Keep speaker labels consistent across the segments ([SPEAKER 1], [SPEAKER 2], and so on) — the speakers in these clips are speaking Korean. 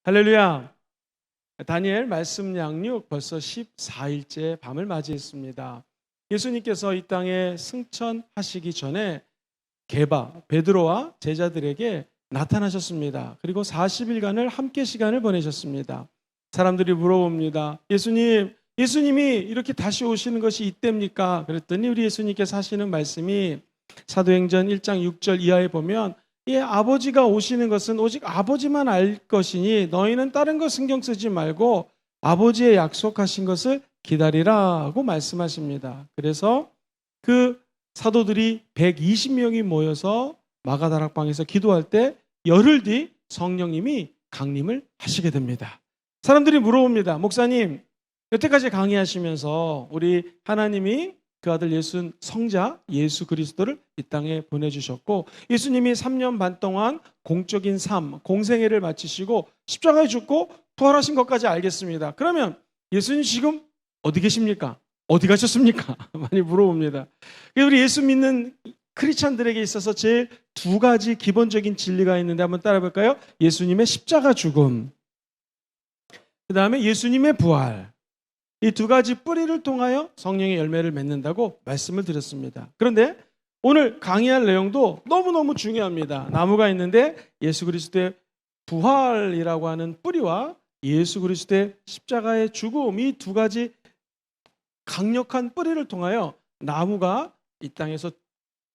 [SPEAKER 1] 할렐루야. 다니엘 말씀 양육 벌써 14일째 밤을 맞이했습니다. 예수님께서 이 땅에 승천하시기 전에 베드로와 제자들에게 나타나셨습니다. 그리고 40일간을 함께 시간을 보내셨습니다. 사람들이 물어봅니다. 예수님이 이렇게 다시 오시는 것이 이때입니까? 그랬더니 우리 예수님께서 하시는 말씀이 사도행전 1장 6절 이하에 보면 아버지가 오시는 것은 오직 아버지만 알 것이니 너희는 다른 거 신경 쓰지 말고 아버지의 약속하신 것을 기다리라고 말씀하십니다. 그래서 그 사도들이 120명이 모여서 마가다락방에서 기도할 때 열흘 뒤 성령님이 강림을 하시게 됩니다. 사람들이 물어봅니다. 목사님, 여태까지 강의하시면서 우리 하나님이 그 아들 성자 예수 그리스도를 이 땅에 보내주셨고 예수님이 3년 반 동안 공적인 삶, 공생애를 마치시고 십자가에 죽고 부활하신 것까지 알겠습니다. 그러면 예수님 지금 어디 계십니까? 어디 가셨습니까? 많이 물어봅니다. 우리 예수 믿는 크리스찬들에게 있어서 제일 두 가지 기본적인 진리가 있는데 한번 따라 볼까요? 예수님의 십자가 죽음, 그 다음에 예수님의 부활. 이 두 가지 뿌리를 통하여 성령의 열매를 맺는다고 말씀을 드렸습니다. 그런데 오늘 강의할 내용도 너무너무 중요합니다. 나무가 있는데 예수 그리스도의 부활이라고 하는 뿌리와 예수 그리스도의 십자가의 죽음, 이 두 가지 강력한 뿌리를 통하여 나무가 이 땅에서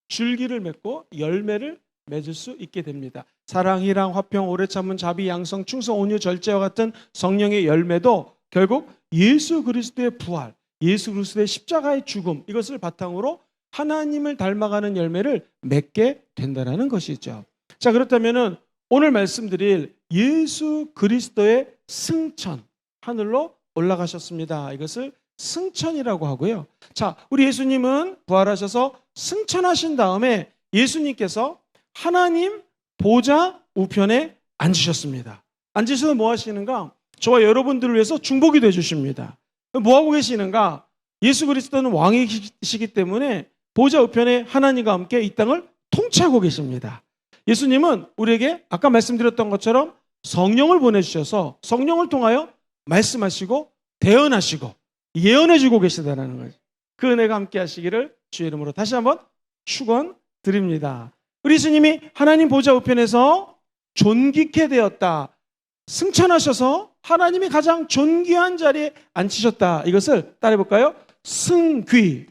[SPEAKER 1] 줄기를 맺고 열매를 맺을 수 있게 됩니다. 사랑, 희랑, 화평, 오래 참은, 자비, 양성, 충성, 온유, 절제와 같은 성령의 열매도 결국 예수 그리스도의 부활, 예수 그리스도의 십자가의 죽음, 이것을 바탕으로 하나님을 닮아가는 열매를 맺게 된다는 것이죠. 자, 그렇다면 오늘 말씀드릴 예수 그리스도의 승천, 하늘로 올라가셨습니다. 이것을 승천이라고 하고요. 자, 우리 예수님은 부활하셔서 승천하신 다음에 예수님께서 하나님 보좌 우편에 앉으셨습니다. 앉으셔서 뭐 하시는가? 저와 여러분들을 위해서 중보기 되주십니다. 뭐 하고 계시는가? 예수 그리스도는 왕이시기 때문에 보좌 우편에 하나님과 함께 이 땅을 통치하고 계십니다. 예수님은 우리에게 아까 말씀드렸던 것처럼 성령을 보내주셔서 성령을 통하여 말씀하시고 대언하시고 예언해주고 계시다는 거죠. 그 은혜가 함께 하시기를 주의 이름으로 다시 한번 축원드립니다. 우리 예수님이 하나님 보좌 우편에서 존귀케 되었다. 승천하셔서 하나님이 가장 존귀한 자리에 앉히셨다. 이것을 따라해볼까요? 승귀.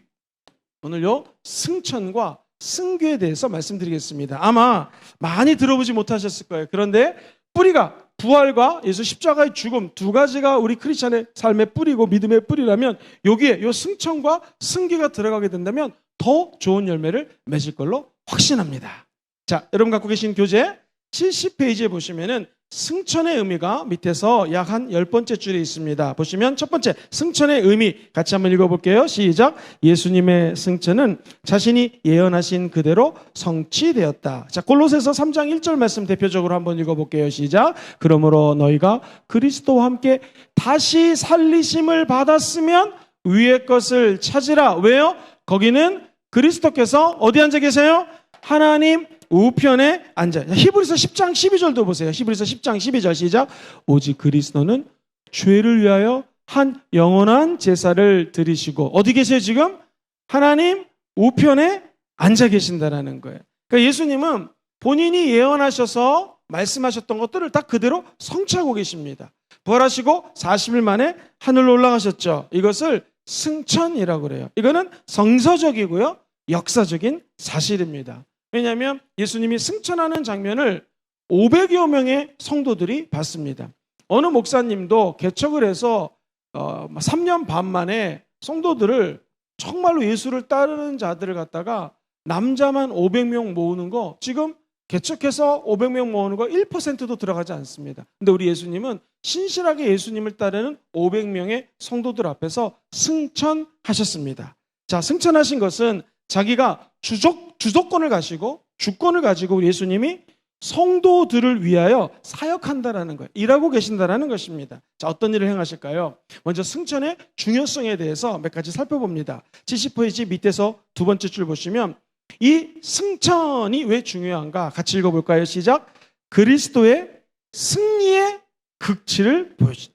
[SPEAKER 1] 오늘요 승천과 승귀에 대해서 말씀드리겠습니다. 아마 많이 들어보지 못하셨을 거예요. 그런데 뿌리가 부활과 예수 십자가의 죽음 두 가지가 우리 크리스찬의 삶의 뿌리고 믿음의 뿌리라면 여기에 이 승천과 승귀가 들어가게 된다면 더 좋은 열매를 맺을 걸로 확신합니다. 자, 여러분 갖고 계신 교재 70페이지에 보시면은 승천의 의미가 밑에서 약 한 10번째 줄에 있습니다. 보시면 첫 번째 승천의 의미 같이 한번 읽어볼게요. 시작. 예수님의 승천은 자신이 예언하신 그대로 성취되었다. 자, 골로새서 3장 1절 말씀 대표적으로 한번 읽어볼게요. 시작. 그러므로 너희가 그리스도와 함께 다시 살리심을 받았으면 위의 것을 찾으라. 왜요? 거기는 그리스도께서 어디 앉아 계세요? 하나님 우편에 앉아. 히브리서 10장 12절도 보세요. 히브리서 10장 12절 시작. 오직 그리스도는 죄를 위하여 한 영원한 제사를 드리시고 어디 계세요 지금? 하나님 우편에 앉아 계신다라는 거예요. 그러니까 예수님은 본인이 예언하셔서 말씀하셨던 것들을 딱 그대로 성취하고 계십니다. 부활하시고 40일 만에 하늘로 올라가셨죠. 이것을 승천이라고 그래요. 이거는 성서적이고요. 역사적인 사실입니다. 왜냐하면 예수님이 승천하는 장면을 500여 명의 성도들이 봤습니다. 어느 목사님도 개척을 해서 3년 반 만에 성도들을 정말로 예수를 따르는 자들을 갖다가 남자만 500명 모으는 거 지금 개척해서 500명 모으는 거 1%도 들어가지 않습니다. 근데 우리 예수님은 신실하게 예수님을 따르는 500명의 성도들 앞에서 승천하셨습니다. 자, 승천하신 것은 자기가 주도권을 가지고 주권을 가지고 우리 예수님이 성도들을 위하여 사역한다라는 거예요. 일하고 계신다라는 것입니다. 자, 어떤 일을 행하실까요? 먼저 승천의 중요성에 대해서 몇 가지 살펴봅니다. 70페이지 밑에서 두 번째 줄 보시면 이 승천이 왜 중요한가 같이 읽어볼까요? 시작. 그리스도의 승리의 극치를 보여주다.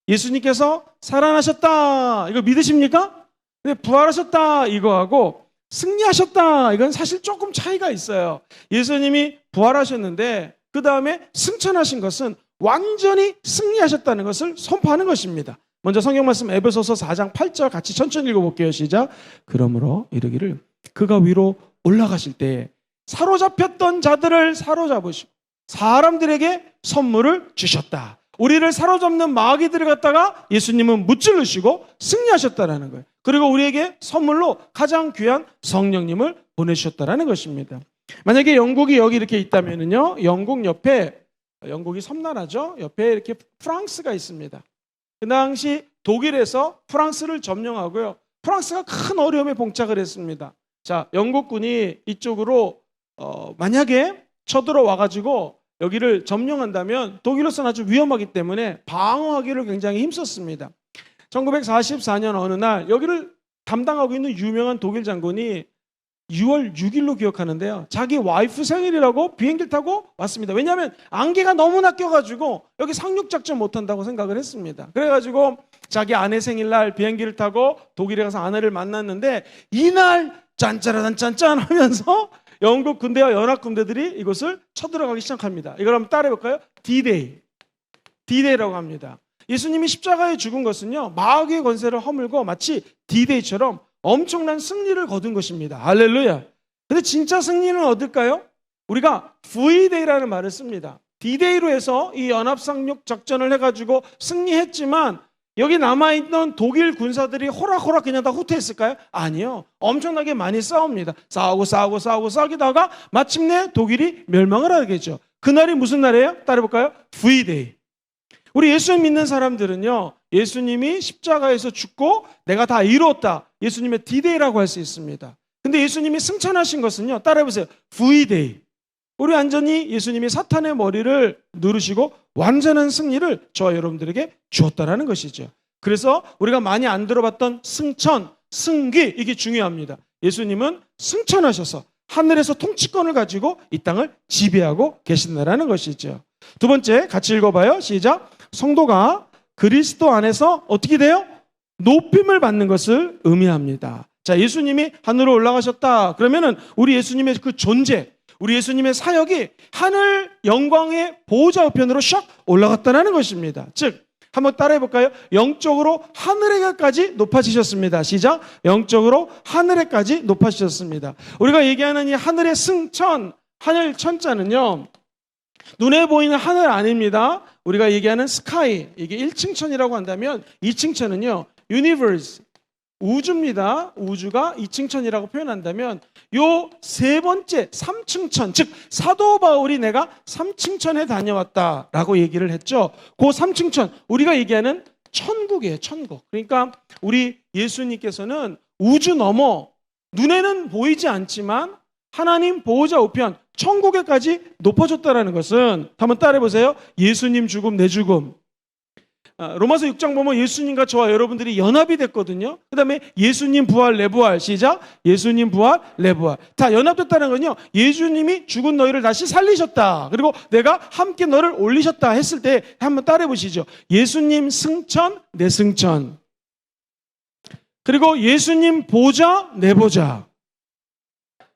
[SPEAKER 1] 예수님께서 살아나셨다. 이거 믿으십니까? 근데 부활하셨다. 이거하고 승리하셨다. 이건 사실 조금 차이가 있어요. 예수님이 부활하셨는데 그 다음에 승천하신 것은 완전히 승리하셨다는 것을 선포하는 것입니다. 먼저 성경 말씀 에베소서 4장 8절 같이 천천히 읽어볼게요. 시작. 그러므로 이르기를 그가 위로 올라가실 때 사로잡혔던 자들을 사로잡으시고 사람들에게 선물을 주셨다. 우리를 사로잡는 마귀들을 갖다가 예수님은 무찌르시고 승리하셨다라는 거예요. 그리고 우리에게 선물로 가장 귀한 성령님을 보내주셨다라는 것입니다. 만약에 영국이 여기 이렇게 있다면요, 영국 옆에, 영국이 섬나라죠. 옆에 이렇게 프랑스가 있습니다. 그 당시 독일에서 프랑스를 점령하고요, 프랑스가 큰 어려움에 봉착을 했습니다. 자, 영국군이 이쪽으로 만약에 쳐들어와 가지고 여기를 점령한다면 독일로서는 아주 위험하기 때문에 방어하기를 굉장히 힘썼습니다. 1944년 어느 날 여기를 담당하고 있는 유명한 독일 장군이 6월 6일로 기억하는데요, 자기 와이프 생일이라고 비행기를 타고 왔습니다. 왜냐하면 안개가 너무나 껴가지고 여기 상륙작전 못한다고 생각을 했습니다. 그래가지고 자기 아내 생일날 비행기를 타고 독일에 가서 아내를 만났는데 이날 짠짜라단 짠짠 하면서 영국 군대와 연합 군대들이 이곳을 쳐들어가기 시작합니다. 이걸 한번 따라해볼까요? D-Day. D-Day라고 합니다. 예수님이 십자가에 죽은 것은요, 마귀의 권세를 허물고 마치 D-Day처럼 엄청난 승리를 거둔 것입니다. 할렐루야. 근데 진짜 승리는 어딜까요? 우리가 V-Day라는 말을 씁니다. D-Day로 해서 이 연합상륙 작전을 해가지고 승리했지만 여기 남아있던 독일 군사들이 호락호락 그냥 다 후퇴했을까요? 아니요. 엄청나게 많이 싸웁니다. 싸우기다가 마침내 독일이 멸망을 하게 되죠. 그날이 무슨 날이에요? 따라해볼까요? V-Day. 우리 예수님 믿는 사람들은요, 예수님이 십자가에서 죽고 내가 다 이루었다, 예수님의 D-Day라고 할 수 있습니다. 근데 예수님이 승천하신 것은요, 따라해보세요. V-Day. 우리 완전히 예수님이 사탄의 머리를 누르시고 완전한 승리를 저와 여러분들에게 주었다라는 것이죠. 그래서 우리가 많이 안 들어봤던 승천, 승기, 이게 중요합니다. 예수님은 승천하셔서 하늘에서 통치권을 가지고 이 땅을 지배하고 계신다라는 것이죠. 두 번째, 같이 읽어봐요. 시작. 성도가 그리스도 안에서 어떻게 돼요? 높임을 받는 것을 의미합니다. 자, 예수님이 하늘로 올라가셨다. 그러면은 우리 예수님의 그 존재, 우리 예수님의 사역이 하늘 영광의 보호자 우편으로 샥 올라갔다는 것입니다. 즉, 한번 따라해 볼까요? 영적으로 하늘에까지 높아지셨습니다. 시작. 영적으로 하늘에까지 높아지셨습니다. 우리가 얘기하는 이 하늘의 승천, 하늘 천자는요, 눈에 보이는 하늘 아닙니다. 우리가 얘기하는 스카이, 이게 1층 천이라고 한다면 2층 천은요, 유니버스, 우주입니다. 우주가 2층 천이라고 표현한다면 요 세 번째 3층 천, 즉 사도 바울이 내가 3층 천에 다녀왔다라고 얘기를 했죠. 그 3층 천, 우리가 얘기하는 천국이에요. 천국. 그러니까 우리 예수님께서는 우주 넘어 눈에는 보이지 않지만 하나님 보호자 우편 천국에까지 높아졌다는 것은, 한번 따라해 보세요. 예수님 죽음 내 죽음. 로마서 6장 보면 예수님과 저와 여러분들이 연합이 됐거든요. 그 다음에 예수님 부활 내 부활. 시작. 예수님 부활 내 부활. 다 연합됐다는 건요, 예수님이 죽은 너희를 다시 살리셨다, 그리고 내가 함께 너를 올리셨다 했을 때 한번 따라해 보시죠. 예수님 승천 내 승천, 그리고 예수님 보좌 내 보좌.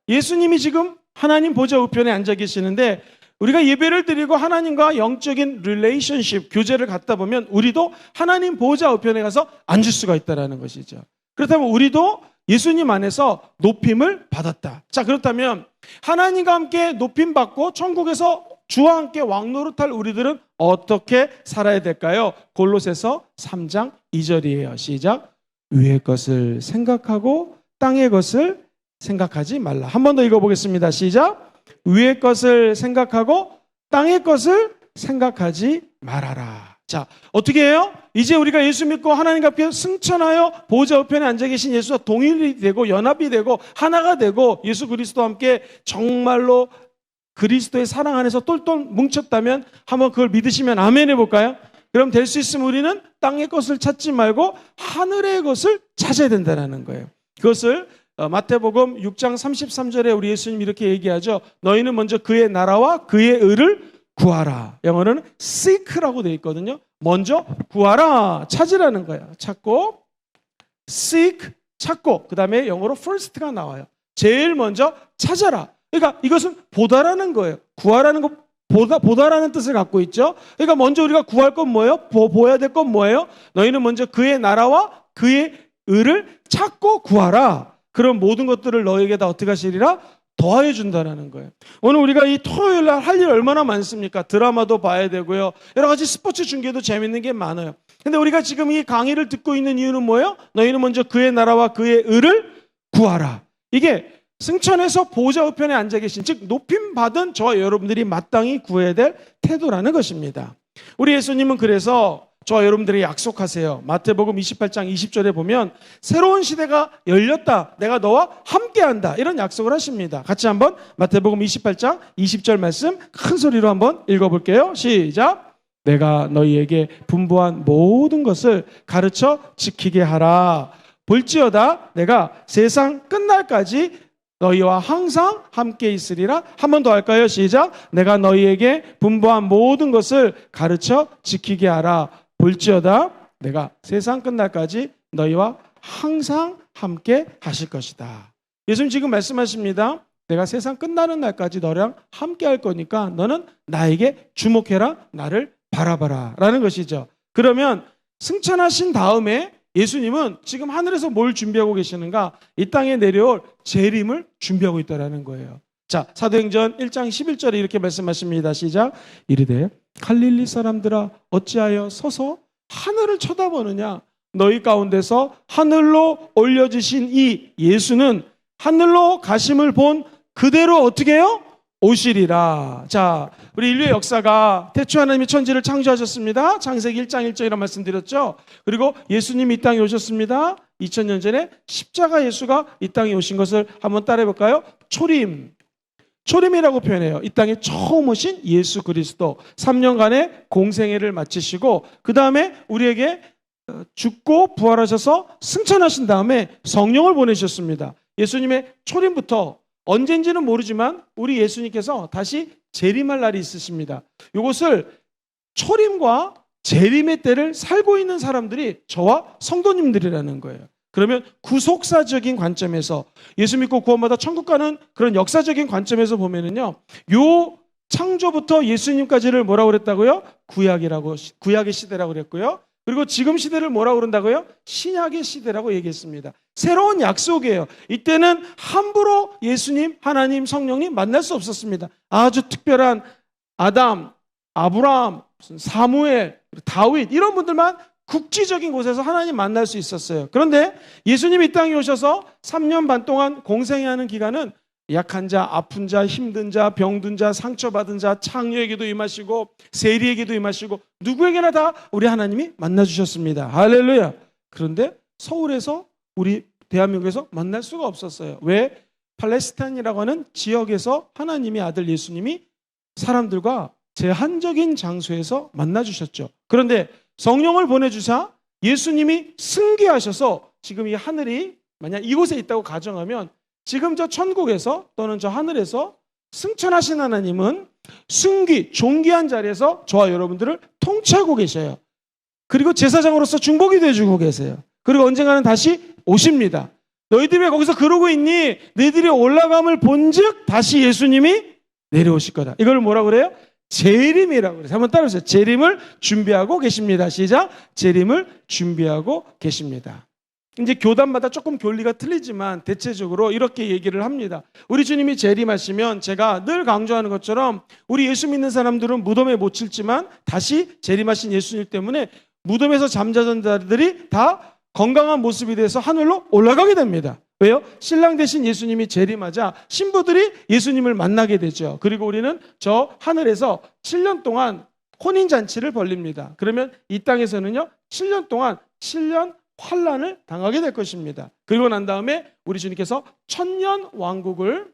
[SPEAKER 1] 예수님이 지금 하나님 보좌 우편에 앉아 계시는데 우리가 예배를 드리고 하나님과 영적인 릴레이션십, 교제를 갖다 보면 우리도 하나님 보호자 우편에 가서 앉을 수가 있다는 것이죠. 그렇다면 우리도 예수님 안에서 높임을 받았다. 자, 그렇다면 하나님과 함께 높임 받고 천국에서 주와 함께 왕노릇할 우리들은 어떻게 살아야 될까요? 골로새서 3장 2절이에요. 시작. 위의 것을 생각하고 땅의 것을 생각하지 말라. 한 번 더 읽어보겠습니다. 시작. 위의 것을 생각하고 땅의 것을 생각하지 말아라. 자, 어떻게 해요? 이제 우리가 예수 믿고 하나님 앞에 승천하여 보호자 우편에 앉아 계신 예수와 동일이 되고 연합이 되고 하나가 되고 예수 그리스도와 함께 정말로 그리스도의 사랑 안에서 똘똘 뭉쳤다면 한번 그걸 믿으시면 아멘 해볼까요? 그럼 될 수 있으면 우리는 땅의 것을 찾지 말고 하늘의 것을 찾아야 된다는 거예요. 그것을 마태복음 6장 33절에 우리 예수님 이렇게 얘기하죠. 너희는 먼저 그의 나라와 그의 의를 구하라. 영어로는 seek라고 되어 있거든요. 먼저 구하라, 찾으라는 거예요. 찾고, seek, 찾고, 그 다음에 영어로 first가 나와요. 제일 먼저 찾아라. 그러니까 이것은 보다라는 거예요. 구하라는 거 보다라는 뜻을 갖고 있죠. 그러니까 먼저 우리가 구할 건 뭐예요? 보아야 될 건 뭐예요? 너희는 먼저 그의 나라와 그의 의를 찾고 구하라. 그럼 모든 것들을 너에게 다 어떻게 하시리라? 더하여 준다라는 거예요. 오늘 우리가 이 토요일 날 할 일 얼마나 많습니까? 드라마도 봐야 되고요. 여러 가지 스포츠 중계도 재밌는 게 많아요. 근데 우리가 지금 이 강의를 듣고 있는 이유는 뭐예요? 너희는 먼저 그의 나라와 그의 의를 구하라. 이게 승천에서 보좌 우편에 앉아 계신, 즉 높임 받은 저와 여러분들이 마땅히 구해야 될 태도라는 것입니다. 우리 예수님은 그래서 저와 여러분들이 약속하세요. 마태복음 28장 20절에 보면 새로운 시대가 열렸다. 내가 너와 함께한다. 이런 약속을 하십니다. 같이 한번 마태복음 28장 20절 말씀 큰 소리로 한번 읽어볼게요. 시작. 내가 너희에게 분부한 모든 것을 가르쳐 지키게 하라. 볼지어다 내가 세상 끝날까지 너희와 항상 함께 있으리라. 한 번 더 할까요? 시작. 내가 너희에게 분부한 모든 것을 가르쳐 지키게 하라. 볼지어다 내가 세상 끝날까지 너희와 항상 함께 하실 것이다. 예수님 지금 말씀하십니다. 내가 세상 끝나는 날까지 너랑 함께 할 거니까 너는 나에게 주목해라. 나를 바라봐라. 라는 것이죠. 그러면 승천하신 다음에 예수님은 지금 하늘에서 뭘 준비하고 계시는가? 이 땅에 내려올 재림을 준비하고 있다는 거예요. 자, 사도행전 1장 11절에 이렇게 말씀하십니다. 시작. 이르되 갈릴리 사람들아 어찌하여 서서 하늘을 쳐다보느냐? 너희 가운데서 하늘로 올려지신 이 예수는 하늘로 가심을 본 그대로 어떻게 해요? 오시리라. 자, 우리 인류의 역사가 태초 하나님이 천지를 창조하셨습니다. 창세기 1장 1절이라고 말씀드렸죠. 그리고 예수님이 이 땅에 오셨습니다. 2000년 전에 십자가 예수가 이 땅에 오신 것을 한번 따라해 볼까요? 초림이라고 표현해요. 이 땅에 처음 오신 예수 그리스도 3년간의 공생애를 마치시고 그 다음에 우리에게 죽고 부활하셔서 승천하신 다음에 성령을 보내셨습니다. 예수님의 초림부터 언젠지는 모르지만 우리 예수님께서 다시 재림할 날이 있으십니다. 이것을 초림과 재림의 때를 살고 있는 사람들이 저와 성도님들이라는 거예요. 그러면 구속사적인 관점에서 예수 믿고 구원받아 천국 가는 그런 역사적인 관점에서 보면은요, 요 창조부터 예수님까지를 뭐라고 그랬다고요? 구약의 시대라고 그랬고요. 그리고 지금 시대를 뭐라고 그런다고요? 신약의 시대라고 얘기했습니다. 새로운 약속이에요. 이때는 함부로 예수님, 하나님, 성령님 만날 수 없었습니다. 아주 특별한 아담, 아브라함, 사무엘, 다윗 이런 분들만 국지적인 곳에서 하나님 만날 수 있었어요. 그런데 예수님이 이 땅에 오셔서 3년 반 동안 공생애하는 기간은 약한 자, 아픈 자, 힘든 자, 병든 자, 상처받은 자, 창녀에게도 임하시고 세리에게도 임하시고 누구에게나 다 우리 하나님이 만나주셨습니다. 할렐루야. 그런데 서울에서 우리 대한민국에서 만날 수가 없었어요. 왜? 팔레스타인이라고 하는 지역에서 하나님의 아들 예수님이 사람들과 제한적인 장소에서 만나주셨죠. 그런데 성령을 보내주사 예수님이 승귀하셔서 지금 이 하늘이 만약 이곳에 있다고 가정하면 지금 저 천국에서 또는 저 하늘에서 승천하신 하나님은 승귀, 존귀한 자리에서 저와 여러분들을 통치하고 계셔요. 그리고 제사장으로서 중보기도 해주고 계세요. 그리고 언젠가는 다시 오십니다. 너희들이 왜 거기서 그러고 있니? 너희들이 올라감을 본즉 다시 예수님이 내려오실 거다. 이걸 뭐라고 그래요? 재림이라고 그래요. 한번 따라해보세요. 재림을 준비하고 계십니다. 시작. 재림을 준비하고 계십니다. 이제 교단마다 조금 교리가 틀리지만 대체적으로 이렇게 얘기를 합니다. 우리 주님이 재림하시면 제가 늘 강조하는 것처럼 우리 예수 믿는 사람들은 무덤에 못 칠지만 다시 재림하신 예수님 때문에 무덤에서 잠자던 자들이 다 건강한 모습이 돼서 하늘로 올라가게 됩니다. 왜요? 신랑 대신 예수님이 재림하자 신부들이 예수님을 만나게 되죠. 그리고 우리는 저 하늘에서 7년 동안 혼인잔치를 벌립니다. 그러면 이 땅에서는요 7년 동안 7년 환란을 당하게 될 것입니다. 그리고 난 다음에 우리 주님께서 천년 왕국을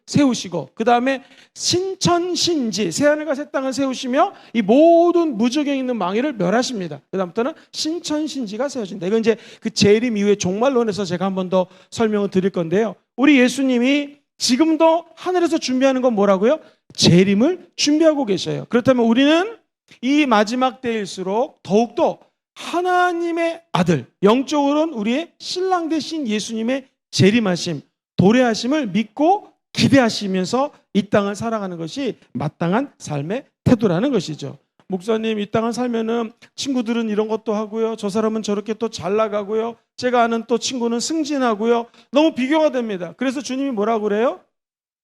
[SPEAKER 1] 세우시고 그 다음에 신천신지 새하늘과 새 땅을 세우시며 이 모든 무적에 있는 망의를 멸하십니다. 그 다음부터는 신천신지가 세워진다. 이건 이제 그 재림 이후의 종말론에서 제가 한 번 더 설명을 드릴 건데요. 우리 예수님이 지금도 하늘에서 준비하는 건 뭐라고요? 재림을 준비하고 계셔요. 그렇다면 우리는 이 마지막 때일수록 더욱더 하나님의 아들, 영적으로는 우리의 신랑 되신 예수님의 재림하심, 도래하심을 믿고 기대하시면서 이 땅을 살아가는 것이 마땅한 삶의 태도라는 것이죠. 목사님, 이 땅을 살면은 친구들은 이런 것도 하고요, 저 사람은 저렇게 또 잘 나가고요, 제가 아는 또 친구는 승진하고요, 너무 비교가 됩니다. 그래서 주님이 뭐라고 그래요?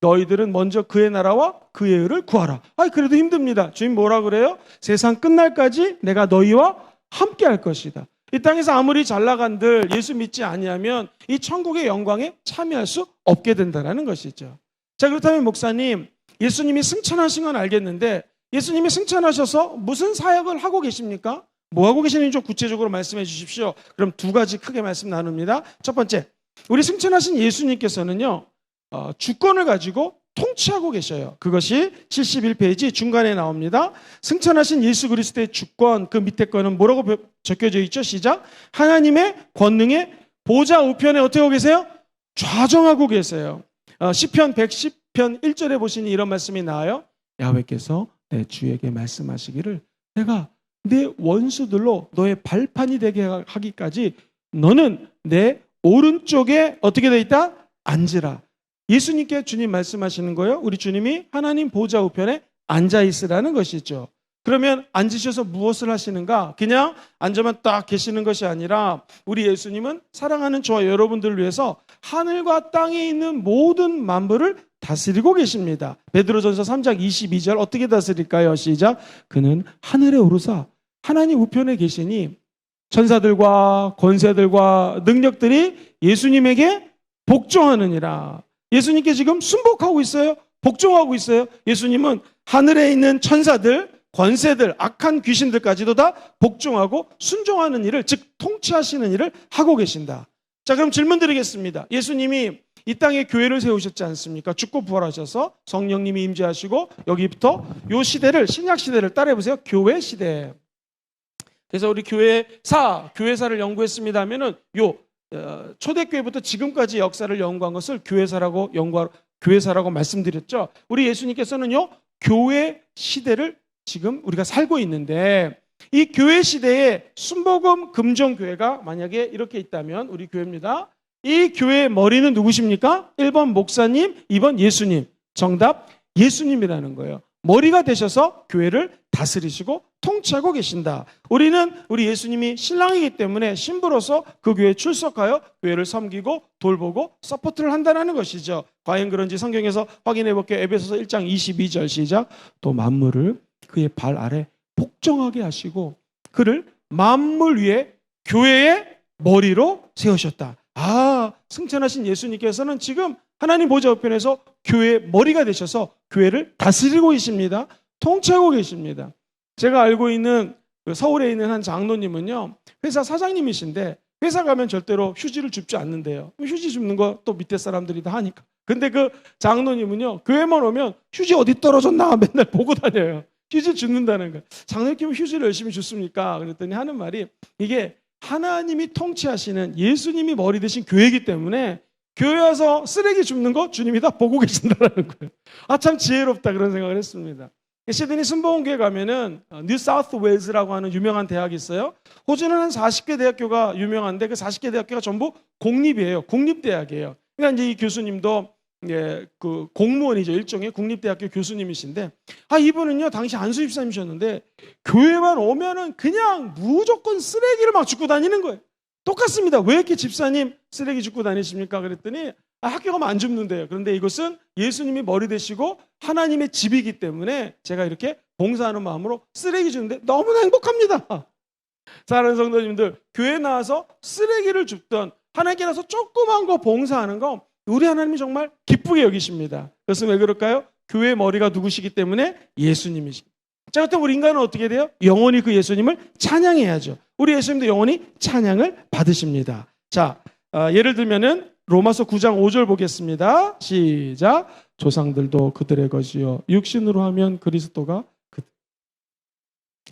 [SPEAKER 1] 너희들은 먼저 그의 나라와 그의 의를 구하라. 그래도 힘듭니다. 주님 뭐라고 그래요? 세상 끝날까지 내가 너희와 함께 할 것이다. 이 땅에서 아무리 잘 나간들 예수 믿지 아니하면 이 천국의 영광에 참여할 수 없게 된다는 것이죠. 자, 그렇다면 목사님, 예수님이 승천하신 건 알겠는데 예수님이 승천하셔서 무슨 사역을 하고 계십니까? 뭐 하고 계시는지 좀 구체적으로 말씀해 주십시오. 그럼 두 가지 크게 말씀 나눕니다. 첫 번째, 우리 승천하신 예수님께서는요, 주권을 가지고 통치하고 계셔요. 그것이 71페이지 중간에 나옵니다. 승천하신 예수 그리스도의 주권, 그 밑에 거는 뭐라고 적혀져 있죠? 시작. 하나님의 권능의 보좌 우편에 어떻게 하고 계세요? 좌정하고 계세요. 시편 110편 1절에 보시니 이런 말씀이 나와요. 야훼께서 내 주에게 말씀하시기를 내가 내 원수들로 너의 발판이 되게 하기까지 너는 내 오른쪽에 어떻게 돼 있다? 앉으라. 예수님께 주님 말씀하시는 거예요. 우리 주님이 하나님 보좌 우편에 앉아 있으라는 것이죠. 그러면 앉으셔서 무엇을 하시는가? 그냥 앉아만 딱 계시는 것이 아니라 우리 예수님은 사랑하는 저와 여러분들을 위해서 하늘과 땅에 있는 모든 만물을 다스리고 계십니다. 베드로전서 3장 22절 어떻게 다스릴까요? 시작. 그는 하늘에 오르사 하나님 우편에 계시니 천사들과 권세들과 능력들이 예수님에게 복종하느니라. 예수님께 지금 순복하고 있어요. 복종하고 있어요. 예수님은 하늘에 있는 천사들, 권세들, 악한 귀신들까지도 다 복종하고 순종하는 일을, 즉 통치하시는 일을 하고 계신다. 자, 그럼 질문 드리겠습니다. 예수님이 이 땅에 교회를 세우셨지 않습니까? 죽고 부활하셔서 성령님이 임재하시고 여기부터 요 시대를, 신약 시대를 따라해 보세요. 교회 시대. 그래서 우리 교회사를 연구했습니다 하면은 초대교회부터 지금까지 역사를 연구한 것을 교회사라고 말씀드렸죠. 우리 예수님께서는요, 교회 시대를 지금 우리가 살고 있는데 이 교회 시대에 순복음 금정교회가 만약에 이렇게 있다면 우리 교회입니다. 이 교회의 머리는 누구십니까? 1번 목사님, 2번 예수님. 정답, 예수님이라는 거예요. 머리가 되셔서 교회를 다스리시고 통치하고 계신다. 우리는 우리 예수님이 신랑이기 때문에 신부로서 그 교회에 출석하여 교회를 섬기고 돌보고 서포트를 한다는 것이죠. 과연 그런지 성경에서 확인해 볼게요. 에베소서 1장 22절 시작. 또 만물을 그의 발 아래 복종하게 하시고 그를 만물 위에 교회의 머리로 세우셨다. 승천하신 예수님께서는 지금 하나님 보좌 우편에서 교회의 머리가 되셔서 교회를 다스리고 계십니다. 통치하고 계십니다. 제가 알고 있는 서울에 있는 한 장로님은요, 회사 사장님이신데 회사 가면 절대로 휴지를 줍지 않는데요. 휴지 줍는 거 또 밑에 사람들이 다 하니까. 근데 그 장로님은요, 교회만 오면 휴지 어디 떨어졌나 맨날 보고 다녀요. 휴지 줍는다는 거예요. 장로님은 휴지를 열심히 줍습니까? 그랬더니 하는 말이, 이게 하나님이 통치하시는 예수님이 머리 되신 교회이기 때문에 교회 와서 쓰레기 줍는 거 주님이 다 보고 계신다는 거예요. 참 지혜롭다, 그런 생각을 했습니다. 시드니 순복음교회 가면은 뉴 사우스 웨일즈라고 하는 유명한 대학이 있어요. 호주는 한 40개 대학교가 유명한데 그 40개 대학교가 전부 공립이에요. 국립대학이에요. 그러니까 이제 이 교수님도 그 공무원이죠. 일종의 국립대학교 교수님이신데, 이분은요 당시 안수 집사님이셨는데 교회만 오면은 그냥 무조건 쓰레기를 막 줍고 다니는 거예요. 똑같습니다. 왜 이렇게 집사님 쓰레기 줍고 다니십니까? 그랬더니 학교 가면 안 줍는데요. 그런데 이것은 예수님이 머리 되시고 하나님의 집이기 때문에 제가 이렇게 봉사하는 마음으로 쓰레기 주는데 너무나 행복합니다. 사랑하는 성도님들, 교회 나와서 쓰레기를 줍던 하나님께 나서 조그만 거 봉사하는 거 우리 하나님이 정말 기쁘게 여기십니다. 그래서 왜 그럴까요? 교회의 머리가 누구시기 때문에 예수님이십니다. 자, 그렇다면 우리 인간은 어떻게 돼요? 영원히 그 예수님을 찬양해야죠. 우리 예수님도 영원히 찬양을 받으십니다. 자, 예를 들면은 로마서 9장 5절 보겠습니다. 시작. 조상들도 그들의 것이요 육신으로 하면 그리스도가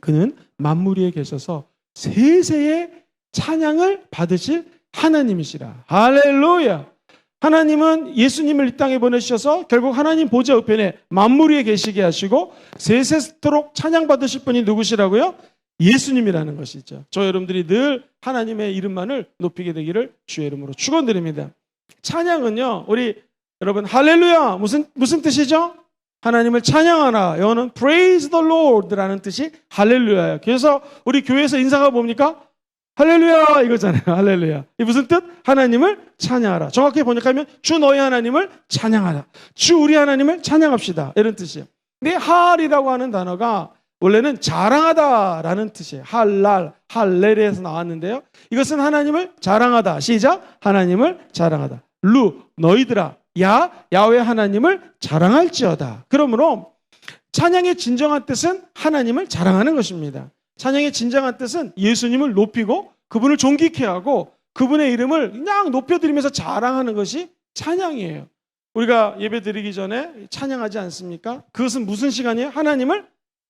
[SPEAKER 1] 그는 만물 위에 계셔서 세세의 찬양을 받으실 하나님이시라. 할렐루야. 하나님은 예수님을 이 땅에 보내주셔서 결국 하나님 보좌 우편에 만물 위에 계시게 하시고 세세토록 찬양받으실 분이 누구시라고요? 예수님이라는 것이죠. 저 여러분들이 늘 하나님의 이름만을 높이게 되기를 주의 이름으로 축원드립니다. 찬양은요, 우리 여러분 할렐루야 무슨 뜻이죠? 하나님을 찬양하라. 영어는 praise the Lord라는 뜻이 할렐루야예요. 그래서 우리 교회에서 인사가 뭡니까? 할렐루야 이거잖아요. 할렐루야. 이 무슨 뜻? 하나님을 찬양하라. 정확히 번역하면 주 너희 하나님을 찬양하라. 주 우리 하나님을 찬양합시다. 이런 뜻이에요. 근데 할이라고 하는 단어가 원래는 자랑하다라는 뜻이에요. 할랄, 할렐에서 나왔는데요. 이것은 하나님을 자랑하다. 시작. 하나님을 자랑하다. 루, 너희들아. 야외 하나님을 자랑할지어다. 그러므로 찬양의 진정한 뜻은 하나님을 자랑하는 것입니다. 찬양의 진정한 뜻은 예수님을 높이고 그분을 존귀케 하고 그분의 이름을 그냥 높여드리면서 자랑하는 것이 찬양이에요. 우리가 예배 드리기 전에 찬양하지 않습니까? 그것은 무슨 시간이에요? 하나님을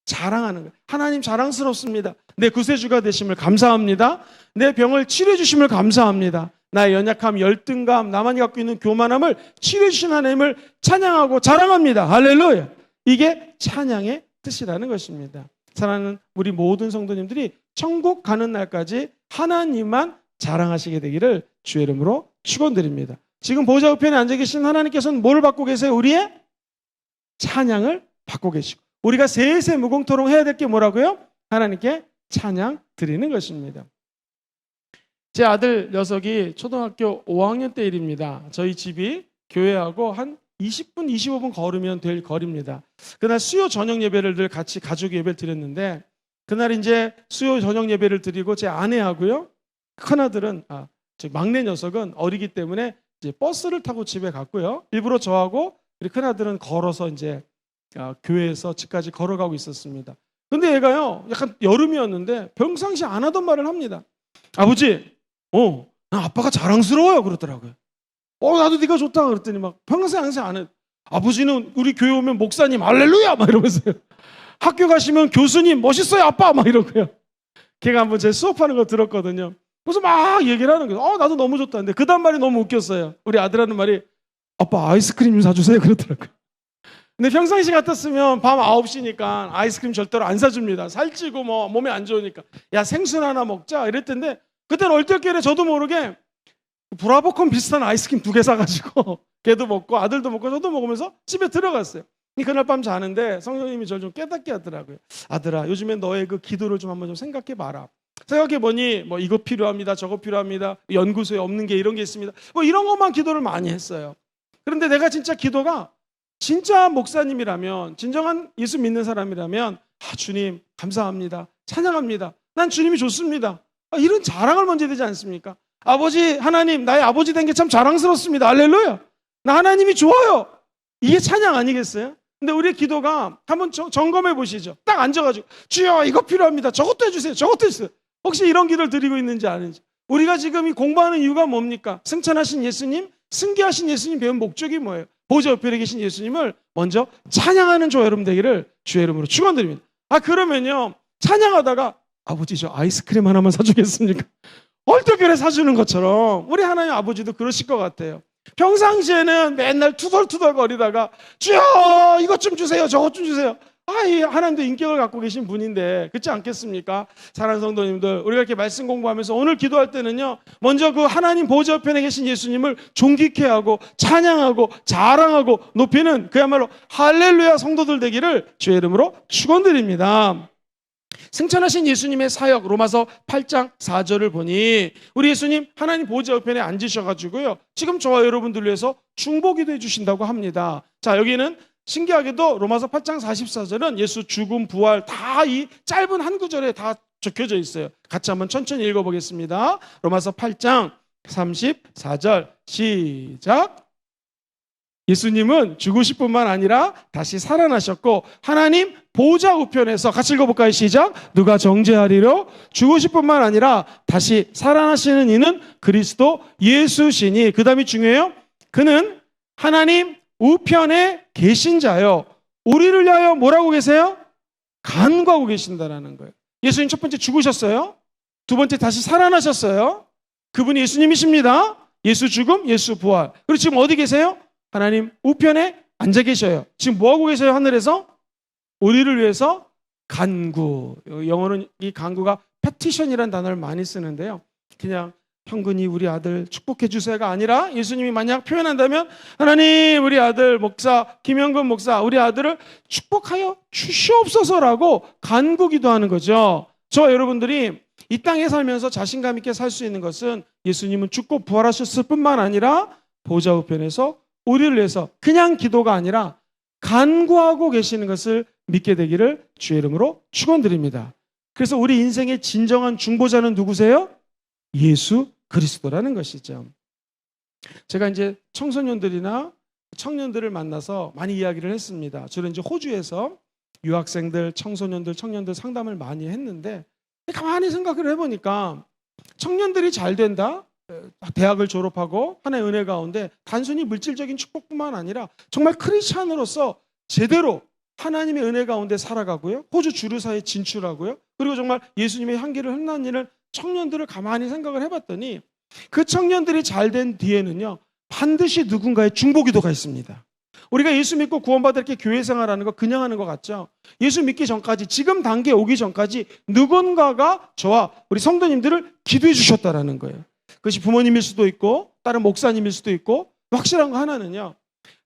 [SPEAKER 1] 자랑하는 거예요. 하나님 자랑스럽습니다. 내 구세주가 되심을 감사합니다. 내 병을 치료해 주심을 감사합니다. 나의 연약함, 열등감, 나만이 갖고 있는 교만함을 치료해 주신 하나님을 찬양하고 자랑합니다. 할렐루야. 이게 찬양의 뜻이라는 것입니다. 사랑하는 우리 모든 성도님들이 천국 가는 날까지 하나님만 자랑하시게 되기를 주의 이름으로 축원드립니다. 지금 보좌 우편에 앉아 계신 하나님께서는 뭘 받고 계세요? 우리의 찬양을 받고 계시고 우리가 세세 무공토록 해야 될 게 뭐라고요? 하나님께 찬양 드리는 것입니다. 제 아들 녀석이 초등학교 5학년 때 일입니다. 저희 집이 교회하고 한 20분, 25분 걸으면 될 거리입니다. 그날 수요 저녁 예배를 늘 같이 가족 예배를 드렸는데 그날 이제 수요 저녁 예배를 드리고 제 아내하고요. 큰아들은 막내 녀석은 어리기 때문에 이제 버스를 타고 집에 갔고요. 일부러 저하고 우리 큰아들은 걸어서 이제 교회에서 집까지 걸어가고 있었습니다. 근데 얘가요, 약간 여름이었는데 평상시 안 하던 말을 합니다. 아버지, 나 아빠가 자랑스러워요 그러더라고요. 나도 네가 좋다 그랬더니 막 평상시 안 해. 아버지는 우리 교회 오면 목사님 할렐루야 막 이러면서요. 학교 가시면 교수님 멋있어요 아빠 막 이러고요. 걔가 한번 제 수업하는 거 들었거든요. 그래서 막 얘기를 하는 거예요. 나도 너무 좋다는데 그 다음 말이 너무 웃겼어요. 우리 아들 하는 말이 아빠 아이스크림 좀 사주세요 그러더라고요. 근데 평상시 같았으면 밤 9시니까 아이스크림 절대로 안 사줍니다. 살찌고 뭐 몸에 안 좋으니까. 야 생수 하나 먹자 이랬던데 그때는 얼떨결에 저도 모르게 브라보콘 비슷한 아이스크림 2개 사가지고 걔도 먹고 아들도 먹고 저도 먹으면서 집에 들어갔어요. 그날 밤 자는데 성령님이 저를 좀 깨닫게 하더라고요. 아들아 요즘에 너의 그 기도를 좀 한번 좀 생각해 봐라. 생각해보니 뭐 이거 필요합니다 저거 필요합니다 연구소에 없는 게 이런 게 있습니다 뭐 이런 것만 기도를 많이 했어요. 그런데 내가 진짜 기도가 진짜 목사님이라면 진정한 예수 믿는 사람이라면 주님 감사합니다 찬양합니다 난 주님이 좋습니다 이런 자랑을 먼저 해야 되지 않습니까? 아버지 하나님 나의 아버지 된 게 참 자랑스럽습니다 할렐루야 나 하나님이 좋아요 이게 찬양 아니겠어요? 근데 우리의 기도가 한번 점검해 보시죠. 딱 앉아가지고 주여 이거 필요합니다 저것도 해주세요 저것도 해주세요. 혹시 이런 기도를 드리고 있는지 아는지. 우리가 지금 이 공부하는 이유가 뭡니까? 승천하신 예수님, 승계하신 예수님 배운 목적이 뭐예요? 보좌 우편에 계신 예수님을 먼저 찬양하는 저 여러분 되기를 주의 이름으로 축원드립니다. 그러면요 찬양하다가 아버지 저 아이스크림 하나만 사주겠습니까? 얼떨결에 사주는 것처럼 우리 하나님 아버지도 그러실 것 같아요. 평상시에는 맨날 투덜투덜 거리다가 주여 이것 좀 주세요 저것 좀 주세요. 이 하나님도 인격을 갖고 계신 분인데 그렇지 않겠습니까? 사랑하는 성도님들 우리가 이렇게 말씀 공부하면서 오늘 기도할 때는요 먼저 그 하나님 보좌 우편에 계신 예수님을 존귀케 하고 찬양하고 자랑하고 높이는 그야말로 할렐루야 성도들 되기를 주의 이름으로 축원드립니다. 승천하신 예수님의 사역 로마서 8장 4절을 보니 우리 예수님 하나님 보좌 우편에 앉으셔가지고요 지금 저와 여러분들 위해서 중보기도 해주신다고 합니다. 자 여기는 신기하게도 로마서 8장 44절은 예수 죽음 부활 다 이 짧은 한 구절에 다 적혀져 있어요. 같이 한번 천천히 읽어보겠습니다. 로마서 8장 34절 시작. 예수님은 죽으실 뿐만 아니라 다시 살아나셨고 하나님 보좌 우편에서 같이 읽어볼까요? 시작. 누가 정죄하리려? 죽으실 뿐만 아니라 다시 살아나시는 이는 그리스도 예수시니 그 다음이 중요해요. 그는 하나님 우편에 계신 자요 우리를 위하여 뭐라고 계세요? 간구하고 계신다라는 거예요. 예수님 첫 번째 죽으셨어요. 두 번째 다시 살아나셨어요. 그분이 예수님이십니다. 예수 죽음, 예수 부활. 그리고 지금 어디 계세요? 하나님 우편에 앉아 계셔요. 지금 뭐 하고 계세요? 하늘에서 우리를 위해서 간구. 영어는 이 간구가 petition이라는 단어를 많이 쓰는데요. 그냥 형근이 우리 아들 축복해 주세요가 아니라 예수님이 만약 표현한다면 하나님 우리 아들 목사 김영근 목사 우리 아들을 축복하여 주시옵소서라고 간구 기도하는 거죠. 저와 여러분들이 이 땅에 살면서 자신감 있게 살 수 있는 것은 예수님은 죽고 부활하셨을 뿐만 아니라 보좌 우편에서 우리를 위해서 그냥 기도가 아니라 간구하고 계시는 것을 믿게 되기를 주의 이름으로 축원드립니다. 그래서 우리 인생의 진정한 중보자는 누구세요? 예수 그리스도라는 것이죠. 제가 이제 청소년들이나 청년들을 만나서 많이 이야기를 했습니다. 주로 이제 호주에서 유학생들, 청소년들, 청년들 상담을 많이 했는데 가만히 생각을 해보니까 청년들이 잘 된다, 대학을 졸업하고 하나의 은혜 가운데 단순히 물질적인 축복뿐만 아니라 정말 크리스찬으로서 제대로 하나님의 은혜 가운데 살아가고요, 호주 주류사에 진출하고요, 그리고 정말 예수님의 향기를 흩날리는 청년들을 가만히 생각을 해봤더니 그 청년들이 잘 된 뒤에는요 반드시 누군가의 중보기도가 있습니다. 우리가 예수 믿고 구원받을 게 교회 생활하는 거 그냥 하는 것 같죠? 예수 믿기 전까지, 지금 단계에 오기 전까지 누군가가 저와 우리 성도님들을 기도해 주셨다라는 거예요. 그것이 부모님일 수도 있고 다른 목사님일 수도 있고, 확실한 거 하나는요,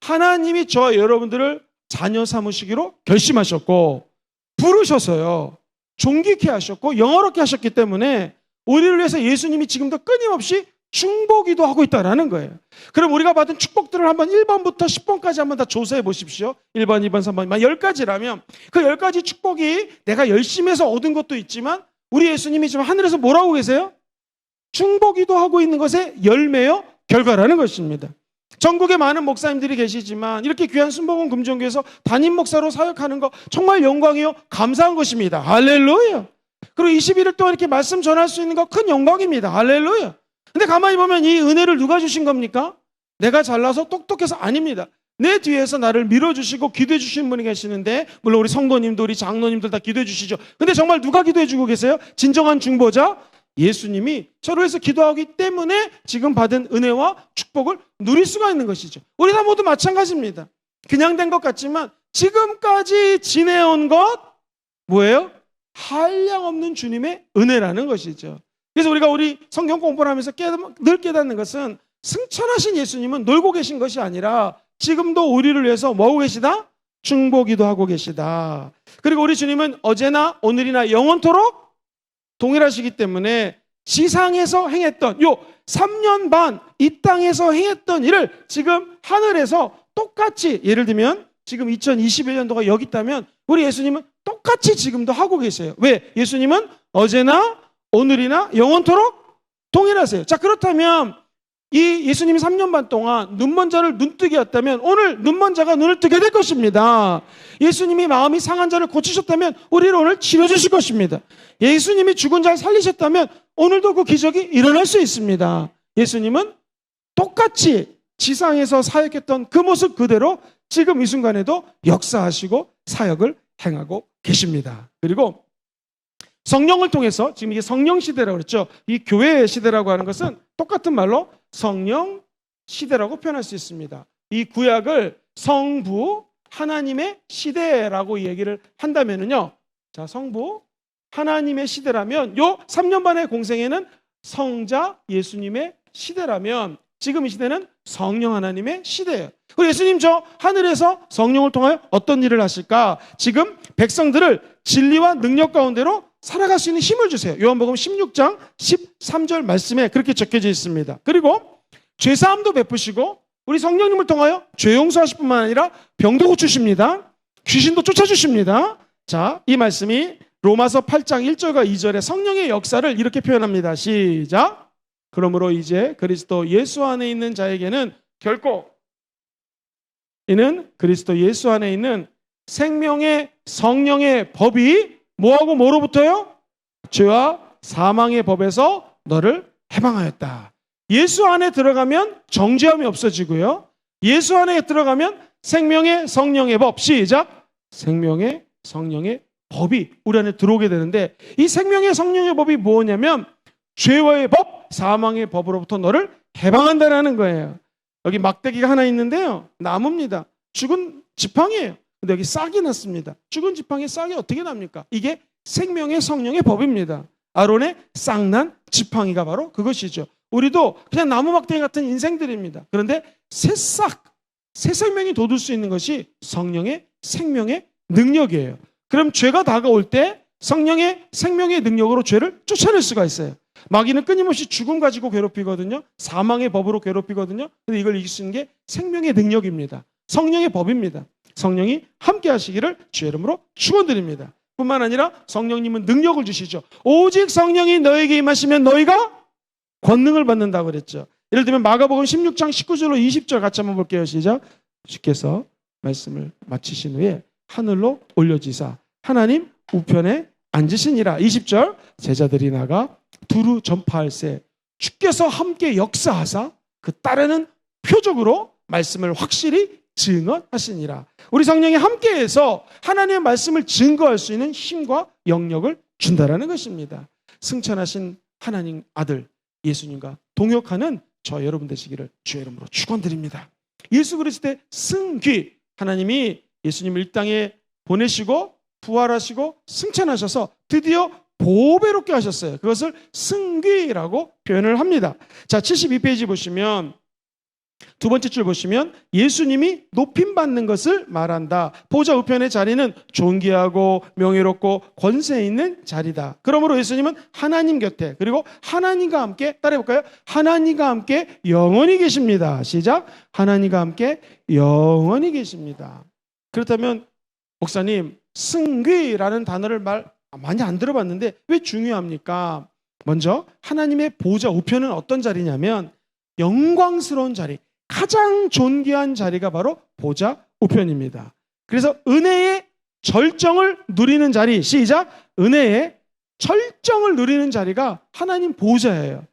[SPEAKER 1] 하나님이 저와 여러분들을 자녀 삼으시기로 결심하셨고 부르셔서요 존귀케 하셨고 영어롭게 하셨기 때문에 우리를 위해서 예수님이 지금도 끊임없이 중보기도 하고 있다는 거예요. 그럼 우리가 받은 축복들을 한번 1번부터 10번까지 한번 다 조사해 보십시오. 1번, 2번, 3번, 10가지라면 그 10가지 축복이 내가 열심히 해서 얻은 것도 있지만 우리 예수님이 지금 하늘에서 뭐라고 계세요? 중보기도 하고 있는 것의 열매요 결과라는 것입니다. 전국에 많은 목사님들이 계시지만 이렇게 귀한 순복음 금종교에서 담임 목사로 사역하는 거 정말 영광이요 감사한 것입니다. 할렐루야. 그리고 21일 동안 이렇게 말씀 전할 수 있는 거 큰 영광입니다. 할렐루야. 근데 가만히 보면 이 은혜를 누가 주신 겁니까? 내가 잘나서 똑똑해서 아닙니다. 내 뒤에서 나를 밀어주시고 기도해 주신 분이 계시는데, 물론 우리 성도님도 우리 장로님들 다 기도해 주시죠. 근데 정말 누가 기도해 주고 계세요? 진정한 중보자 예수님이 저를 위해서 기도하기 때문에 지금 받은 은혜와 축복을 누릴 수가 있는 것이죠. 우리 다 모두 마찬가지입니다. 그냥 된 것 같지만 지금까지 지내온 것 뭐예요? 한량없는 주님의 은혜라는 것이죠. 그래서 우리가 우리 성경 공부를 하면서 늘 깨닫는 것은 승천하신 예수님은 놀고 계신 것이 아니라 지금도 우리를 위해서 뭐하고 계시다? 중보기도 하고 계시다. 그리고 우리 주님은 어제나 오늘이나 영원토록 동일하시기 때문에 지상에서 행했던 요 3년 반 이 땅에서 행했던 일을 지금 하늘에서 똑같이, 예를 들면 지금 2021년도가 여기 있다면 우리 예수님은 똑같이 지금도 하고 계세요. 왜? 예수님은 어제나 오늘이나 영원토록 동일하세요. 자, 그렇다면 이 예수님이 3년 반 동안 눈먼 자를 눈뜨게 했다면 오늘 눈먼 자가 눈을 뜨게 될 것입니다. 예수님이 마음이 상한 자를 고치셨다면 우리를 오늘 치료주실 것입니다. 예수님이 죽은 자를 살리셨다면 오늘도 그 기적이 일어날 수 있습니다. 예수님은 똑같이 지상에서 사역했던 그 모습 그대로 지금 이 순간에도 역사하시고 사역을 행하고 계십니다. 그리고 성령을 통해서, 지금 이게 성령 시대라고 그랬죠. 이 교회의 시대라고 하는 것은 똑같은 말로 성령 시대라고 표현할 수 있습니다. 이 구약을 성부 하나님의 시대라고 얘기를 한다면은요, 자, 성부 하나님의 시대라면 요 3년 반의 공생에는 성자 예수님의 시대라면 지금 이 시대는 성령 하나님의 시대예요. 그리고 예수님 저 하늘에서 성령을 통하여 어떤 일을 하실까? 지금 백성들을 진리와 능력 가운데로 살아갈 수 있는 힘을 주세요. 요한복음 16장 13절 말씀에 그렇게 적혀져 있습니다. 그리고 죄사함도 베푸시고 우리 성령님을 통하여 죄 용서하실 뿐만 아니라 병도 고치십니다. 귀신도 쫓아주십니다. 자, 이 말씀이 로마서 8장 1절과 2절에 성령의 역사를 이렇게 표현합니다. 시작. 그러므로 이제 그리스도 예수 안에 있는 자에게는 결코 이는 그리스도 예수 안에 있는 생명의 성령의 법이 뭐하고 뭐로부터요? 죄와 사망의 법에서 너를 해방하였다. 예수 안에 들어가면 정죄함이 없어지고요, 예수 안에 들어가면 생명의 성령의 법, 시작. 생명의 성령의 법이 우리 안에 들어오게 되는데, 이 생명의 성령의 법이 뭐냐면 죄와의 법, 사망의 법으로부터 너를 해방한다라는 거예요. 여기 막대기가 하나 있는데요. 나무입니다. 죽은 지팡이에요. 근데 여기 싹이 났습니다. 죽은 지팡이에 싹이 어떻게 납니까? 이게 생명의 성령의 법입니다. 아론의 싹난 지팡이가 바로 그것이죠. 우리도 그냥 나무 막대기 같은 인생들입니다. 그런데 새싹, 새 생명이 돋을 수 있는 것이 성령의 생명의 능력이에요. 그럼 죄가 다가올 때 성령의 생명의 능력으로 죄를 쫓아낼 수가 있어요. 마귀는 끊임없이 죽음 가지고 괴롭히거든요. 사망의 법으로 괴롭히거든요. 근데 이걸 이길 수 있는 게 생명의 능력입니다. 성령의 법입니다. 성령이 함께 하시기를 주의 이름으로 축원드립니다. 뿐만 아니라 성령님은 능력을 주시죠. 오직 성령이 너에게 임하시면 너희가 권능을 받는다고 그랬죠. 예를 들면 마가복음 16장 19절로 20절 같이 한번 볼게요. 시작. 주께서 말씀을 마치신 후에 하늘로 올려지사 하나님 우편에 앉으시니라. 20절 제자들이 나가 두루 전파할세 주께서 함께 역사하사 그 따르는 표적으로 말씀을 확실히 증언하시니라. 우리 성령이 함께해서 하나님의 말씀을 증거할 수 있는 힘과 영역을 준다라는 것입니다. 승천하신 하나님 아들 예수님과 동역하는 저 여러분 되시기를 주의 이름으로 축원드립니다. 예수 그리스도의 승귀, 하나님이 예수님을 이 땅에 보내시고 부활하시고 승천하셔서 드디어 보배롭게 하셨어요. 그것을 승귀라고 표현을 합니다. 자, 72페이지 보시면 두 번째 줄 보시면 예수님이 높임받는 것을 말한다. 보좌 우편의 자리는 존귀하고 명예롭고 권세 있는 자리다. 그러므로 예수님은 하나님 곁에, 그리고 하나님과 함께, 따라해볼까요? 하나님과 함께 영원히 계십니다. 시작. 하나님과 함께 영원히 계십니다. 그렇다면 목사님, 승귀라는 단어를 많이 안 들어봤는데 왜 중요합니까? 먼저 하나님의 보좌 우편은 어떤 자리냐면 영광스러운 자리, 가장 존귀한 자리가 바로 보좌 우편입니다. 그래서 은혜의 절정을 누리는 자리, 시작. 은혜의 절정을 누리는 자리가 하나님 보좌예요.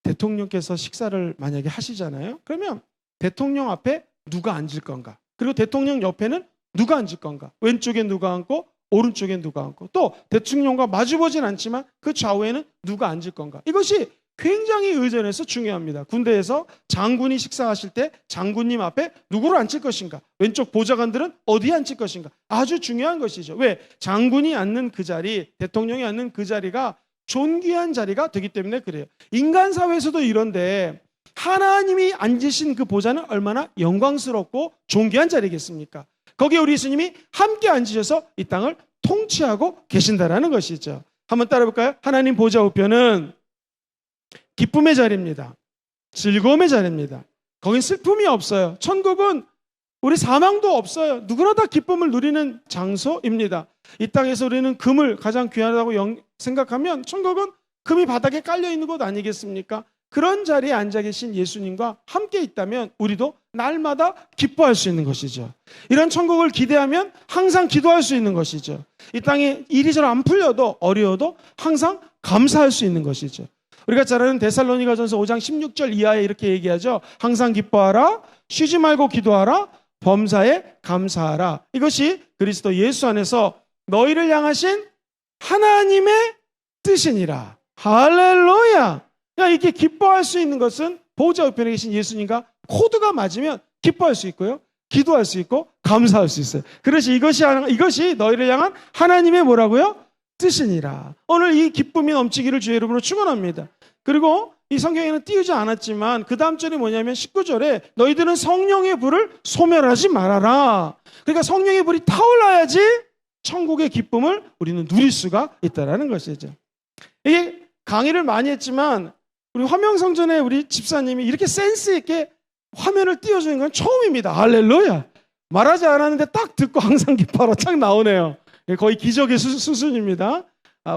[SPEAKER 1] 대통령께서 식사를 만약에 하시잖아요. 그러면 대통령 앞에 누가 앉을 건가? 그리고 대통령 옆에는 누가 앉을 건가? 왼쪽에 누가 앉고 오른쪽에 누가 앉고, 또 대통령과 마주보진 않지만 그 좌우에는 누가 앉을 건가? 이것이 굉장히 의전에서 중요합니다. 군대에서 장군이 식사하실 때 장군님 앞에 누구를 앉힐 것인가? 왼쪽 보좌관들은 어디에 앉힐 것인가? 아주 중요한 것이죠. 왜? 장군이 앉는 그 자리, 대통령이 앉는 그 자리가 존귀한 자리가 되기 때문에 그래요. 인간 사회에서도 이런데 하나님이 앉으신 그 보좌는 얼마나 영광스럽고 존귀한 자리겠습니까? 거기에 우리 예수님이 함께 앉으셔서 이 땅을 통치하고 계신다라는 것이죠. 한번 따라볼까요? 하나님 보좌 우편은 기쁨의 자리입니다. 즐거움의 자리입니다. 거긴 슬픔이 없어요. 천국은 우리 사망도 없어요. 누구나 다 기쁨을 누리는 장소입니다. 이 땅에서 우리는 금을 가장 귀하다고 생각하면 천국은 금이 바닥에 깔려 있는 곳 아니겠습니까? 그런 자리에 앉아 계신 예수님과 함께 있다면 우리도 날마다 기뻐할 수 있는 것이죠. 이런 천국을 기대하면 항상 기도할 수 있는 것이죠. 이 땅에 일이 잘 안 풀려도 어려워도 항상 감사할 수 있는 것이죠. 우리가 잘 아는 데살로니가전서 5장 16절 이하에 이렇게 얘기하죠. 항상 기뻐하라, 쉬지 말고 기도하라, 범사에 감사하라. 이것이 그리스도 예수 안에서 너희를 향하신 하나님의 뜻이니라. 할렐루야. 이렇게 기뻐할 수 있는 것은 보좌 우편에 계신 예수님과 코드가 맞으면 기뻐할 수 있고요, 기도할 수 있고 감사할 수 있어요. 그래서 이것이 너희를 향한 하나님의 뭐라고요? 뜻이니라. 오늘 이 기쁨이 넘치기를 주의 이름으로 축원합니다. 그리고 이 성경에는 띄우지 않았지만 그 다음 절이 뭐냐면 19절에 너희들은 성령의 불을 소멸하지 말아라. 그러니까 성령의 불이 타올라야지 천국의 기쁨을 우리는 누릴 수가 있다는 것이죠. 이게 강의를 많이 했지만 우리 화명성전에 우리 집사님이 이렇게 센스 있게 화면을 띄워주는 건 처음입니다. 할렐루야. 말하지 않았는데 딱 듣고 항상 기뻐하라 딱 나오네요. 거의 기적의 수준입니다.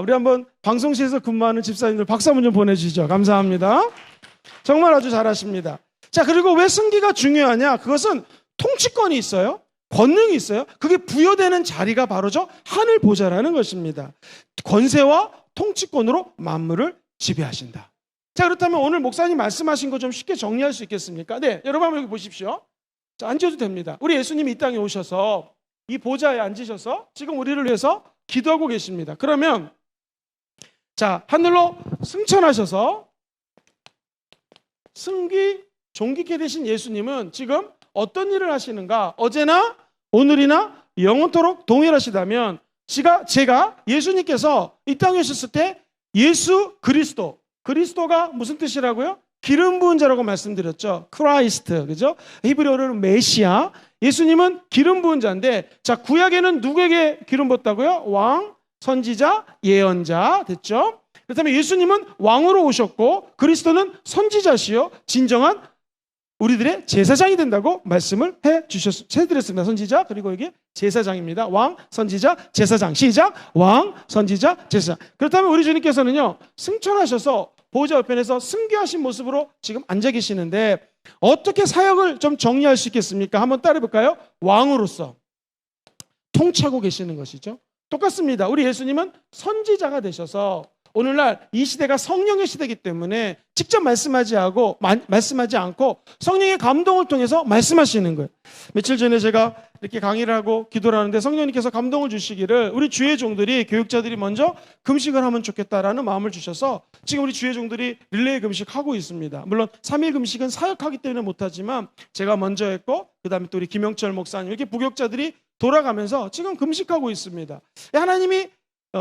[SPEAKER 1] 우리 한번 방송실에서 근무하는 집사님들 박수 한번 좀 보내주시죠. 감사합니다. 정말 아주 잘하십니다. 자, 그리고 왜 승기가 중요하냐? 그것은 통치권이 있어요. 권능이 있어요. 그게 부여되는 자리가 바로 저 하늘 보좌라는 것입니다. 권세와 통치권으로 만물을 지배하신다. 자, 그렇다면 오늘 목사님 말씀하신 거 좀 쉽게 정리할 수 있겠습니까? 네, 여러분 한번 여기 보십시오. 자, 앉아도 됩니다. 우리 예수님이 이 땅에 오셔서 이 보좌에 앉으셔서 지금 우리를 위해서 기도하고 계십니다. 그러면 자, 하늘로 승천하셔서 승기 존귀케 되신 예수님은 지금 어떤 일을 하시는가? 어제나 오늘이나 영원토록 동일하시다면 제가 예수님께서 이 땅에 오셨을 때 예수 그리스도가 무슨 뜻이라고요? 기름 부은 자라고 말씀드렸죠. 크라이스트, 그죠? 히브리어로는 메시아. 예수님은 기름 부은 자인데, 자, 구약에는 누구에게 기름 부었다고요? 왕, 선지자, 예언자. 됐죠? 그렇다면 예수님은 왕으로 오셨고, 그리스도는 선지자시요, 진정한 우리들의 제사장이 된다고 말씀을 해드렸습니다. 선지자, 그리고 이게 제사장입니다. 왕, 선지자, 제사장. 시작. 왕, 선지자, 제사장. 그렇다면 우리 주님께서는요, 승천하셔서 보좌 우편에서 승귀하신 모습으로 지금 앉아 계시는데, 어떻게 사역을 좀 정리할 수 있겠습니까? 한번 따라해볼까요? 왕으로서 통치하고 계시는 것이죠. 똑같습니다. 우리 예수님은 선지자가 되셔서 오늘날 이 시대가 성령의 시대이기 때문에 직접 말씀하지 않고 성령의 감동을 통해서 말씀하시는 거예요. 며칠 전에 제가 이렇게 강의를 하고 기도를 하는데 성령님께서 감동을 주시기를 우리 주의 종들이, 교육자들이 먼저 금식을 하면 좋겠다라는 마음을 주셔서 지금 우리 주의 종들이 릴레이 금식하고 있습니다. 물론 3일 금식은 사역하기 때문에 못하지만 제가 먼저 했고, 그 다음에 또 우리 김영철 목사님, 이렇게 부교육자들이 돌아가면서 지금 금식하고 있습니다. 하나님이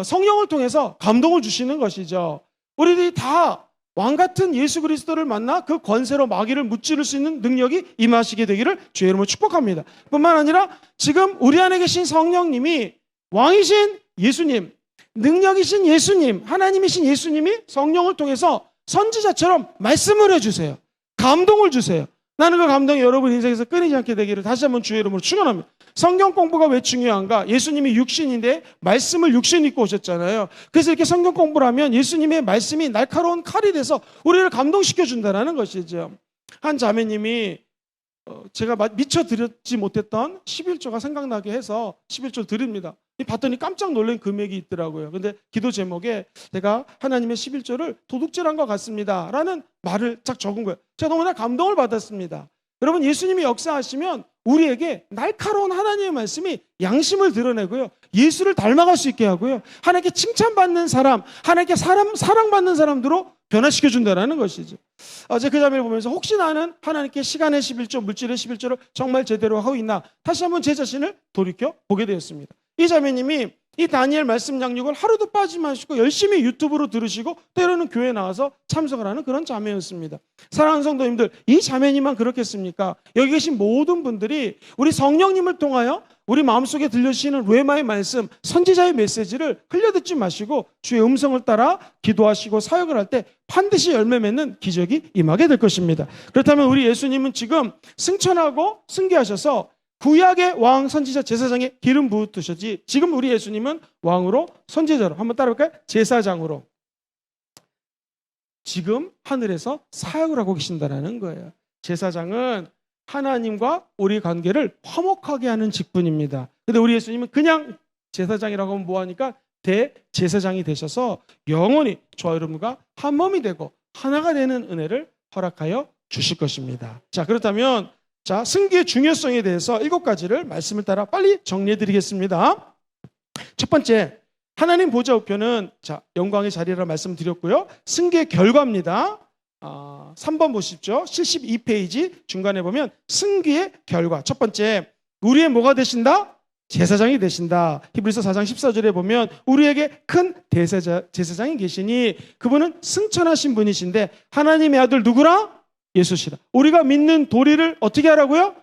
[SPEAKER 1] 성령을 통해서 감동을 주시는 것이죠. 우리들이 다 왕같은 예수 그리스도를 만나 그 권세로 마귀를 무찌를 수 있는 능력이 임하시게 되기를 주의 이름으로 축복합니다. 뿐만 아니라 지금 우리 안에 계신 성령님이 왕이신 예수님, 능력이신 예수님, 하나님이신 예수님이 성령을 통해서 선지자처럼 말씀을 해주세요. 감동을 주세요. 나는 그 감동이 여러분 인생에서 끊이지 않게 되기를 다시 한번 주의 이름으로 축원합니다. 성경 공부가 왜 중요한가? 예수님이 육신인데 말씀을 육신 입고 오셨잖아요. 그래서 이렇게 성경 공부를 하면 예수님의 말씀이 날카로운 칼이 돼서 우리를 감동시켜 준다는 것이죠. 한 자매님이 제가 미처 드렸지 못했던 11조가 생각나게 해서 11조를 드립니다. 봤더니 깜짝 놀란 금액이 있더라고요. 근데 기도 제목에 제가 하나님의 11조를 도둑질한 것 같습니다 라는 말을 딱 적은 거예요. 제가 너무나 감동을 받았습니다. 여러분, 예수님이 역사하시면 우리에게 날카로운 하나님의 말씀이 양심을 드러내고요, 예수를 닮아갈 수 있게 하고요, 하나님께 칭찬받는 사람, 하나님께 사랑받는 사람들로 변화시켜 준다는 것이죠. 어제 그 자매를 보면서 혹시 나는 하나님께 시간의 11조, 물질의 11조를 정말 제대로 하고 있나, 다시 한번 제 자신을 돌이켜 보게 되었습니다. 이 자매님이 이 다니엘 말씀 양육을 하루도 빠지지 마시고 열심히 유튜브로 들으시고 때로는 교회에 나와서 참석을 하는 그런 자매였습니다. 사랑하는 성도님들, 이 자매님만 그렇겠습니까? 여기 계신 모든 분들이 우리 성령님을 통하여 우리 마음속에 들려주시는 르마의 말씀, 선지자의 메시지를 흘려듣지 마시고 주의 음성을 따라 기도하시고 사역을 할 때 반드시 열매 맺는 기적이 임하게 될 것입니다. 그렇다면 우리 예수님은 지금 승천하고 승계하셔서 구약의 왕, 선지자, 제사장의 기름 부으셨지, 지금 우리 예수님은 왕으로, 선지자로, 한번 따라볼까요? 제사장으로 지금 하늘에서 사역을 하고 계신다는 거예요. 제사장은 하나님과 우리 관계를 화목하게 하는 직분입니다. 근데 우리 예수님은 그냥 제사장이라고 하면 뭐하니까 대제사장이 되셔서 영원히 저와 여러분과 한 몸이 되고 하나가 되는 은혜를 허락하여 주실 것입니다. 자, 그렇다면 승기의 중요성에 대해서 7가지를 말씀을 따라 빨리 정리해 드리겠습니다. 첫 번째, 하나님 보좌 우편은 영광의 자리라 말씀드렸고요, 승기의 결과입니다. 3번 보십시오. 72페이지 중간에 보면 승기의 결과. 첫 번째, 우리의 뭐가 되신다? 제사장이 되신다. 히브리서 4장 14절에 보면 우리에게 큰 제사장이 계시니 그분은 승천하신 분이신데 하나님의 아들 누구라? 예수시라. 우리가 믿는 도리를 어떻게 하라고요?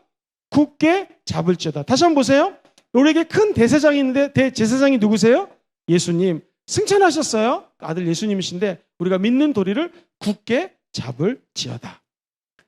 [SPEAKER 1] 굳게 잡을지어다. 다시 한번 보세요. 우리에게 큰 대제사장이 있는데 대제사장이 누구세요? 예수님. 승천하셨어요. 아들 예수님이신데 우리가 믿는 도리를 굳게 잡을지어다.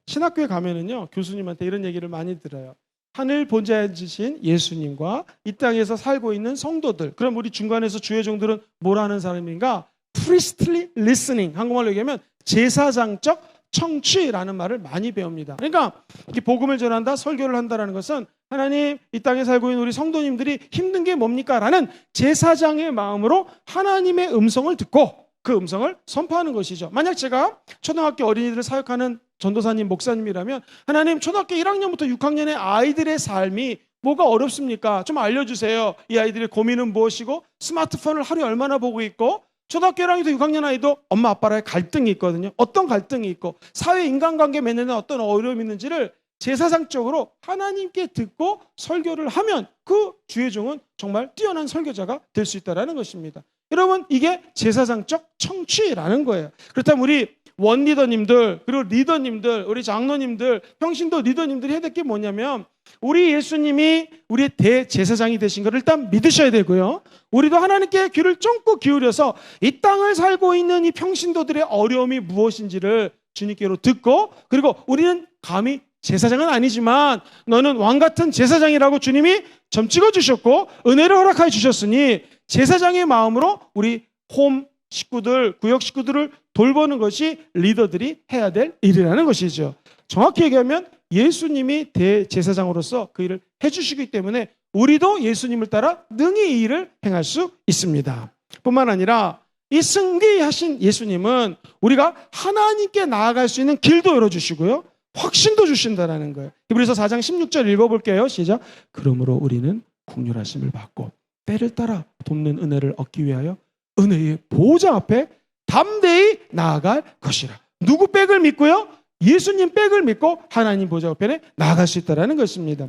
[SPEAKER 1] 신학교에 가면은요, 교수님한테 이런 얘기를 많이 들어요. 하늘 본자에 앉으신 예수님과 이 땅에서 살고 있는 성도들, 그럼 우리 중간에서 주의 종들은 뭘 하는 사람인가? priestly listening, 한국말로 얘기하면 제사장적 청취라는 말을 많이 배웁니다. 그러니까 이렇게 복음을 전한다, 설교를 한다는 것은 하나님, 이 땅에 살고 있는 우리 성도님들이 힘든 게 뭡니까? 라는 제사장의 마음으로 하나님의 음성을 듣고 그 음성을 선포하는 것이죠. 만약 제가 초등학교 어린이들을 사역하는 전도사님, 목사님이라면 하나님, 초등학교 1학년부터 6학년의 아이들의 삶이 뭐가 어렵습니까? 좀 알려주세요. 이 아이들의 고민은 무엇이고 스마트폰을 하루에 얼마나 보고 있고 초등학교 1학년부터 6학년 아이도 엄마 아빠랑의 갈등이 있거든요. 어떤 갈등이 있고 사회 인간관계 맺는 어떤 어려움이 있는지를 제사장적으로 하나님께 듣고 설교를 하면 그 주의 종은 정말 뛰어난 설교자가 될 수 있다는 것입니다. 여러분, 이게 제사장적 청취라는 거예요. 그렇다면 우리 원리더님들, 그리고 리더님들, 우리 장로님들, 평신도 리더님들이 해야 될 게 뭐냐면, 우리 예수님이 우리의 대제사장이 되신 것을 일단 믿으셔야 되고요. 우리도 하나님께 귀를 쫑긋 기울여서 이 땅을 살고 있는 이 평신도들의 어려움이 무엇인지를 주님께로 듣고, 그리고 우리는 감히 제사장은 아니지만 너는 왕같은 제사장이라고 주님이 점 찍어주셨고 은혜를 허락하여 주셨으니 제사장의 마음으로 우리 홈 식구들, 구역 식구들을 돌보는 것이 리더들이 해야 될 일이라는 것이죠. 정확히 얘기하면 예수님이 대제사장으로서 그 일을 해주시기 때문에 우리도 예수님을 따라 능히 이 일을 행할 수 있습니다. 뿐만 아니라 이 승리하신 예수님은 우리가 하나님께 나아갈 수 있는 길도 열어주시고요, 확신도 주신다는 거예요. 히브리서 4장 16절 읽어볼게요. 시작. 그러므로 우리는 긍휼하심을 받고 때를 따라 돕는 은혜를 얻기 위하여 은혜의 보좌 앞에 담대히 나아갈 것이라. 누구 백을 믿고요? 예수님 백을 믿고 하나님 보좌 앞에 나아갈 수 있다는 것입니다.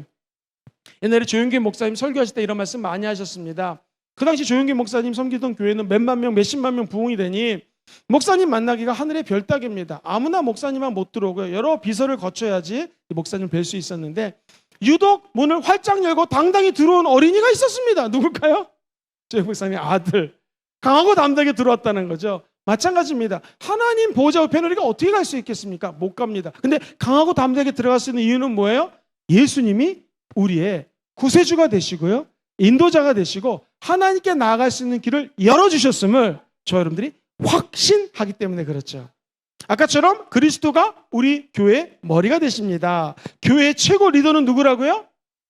[SPEAKER 1] 옛날에 조용기 목사님 설교하실 때 이런 말씀 많이 하셨습니다. 그 당시 조용기 목사님 섬기던 교회는 몇만 명, 몇십만 명 부흥이 되니 목사님 만나기가 하늘의 별 따기입니다. 아무나 목사님만 못 들어오고요, 여러 비서를 거쳐야지 목사님을 뵐 수 있었는데 유독 문을 활짝 열고 당당히 들어온 어린이가 있었습니다. 누굴까요? 조용기 목사님의 아들. 강하고 담대하게 들어왔다는 거죠. 마찬가지입니다. 하나님 보좌 옆에 우리가 어떻게 갈 수 있겠습니까? 못 갑니다. 근데 강하고 담대하게 들어갈 수 있는 이유는 뭐예요? 예수님이 우리의 구세주가 되시고요, 인도자가 되시고 하나님께 나아갈 수 있는 길을 열어주셨음을 저 여러분들이 확신하기 때문에 그렇죠. 아까처럼 그리스도가 우리 교회의 머리가 되십니다. 교회의 최고 리더는 누구라고요?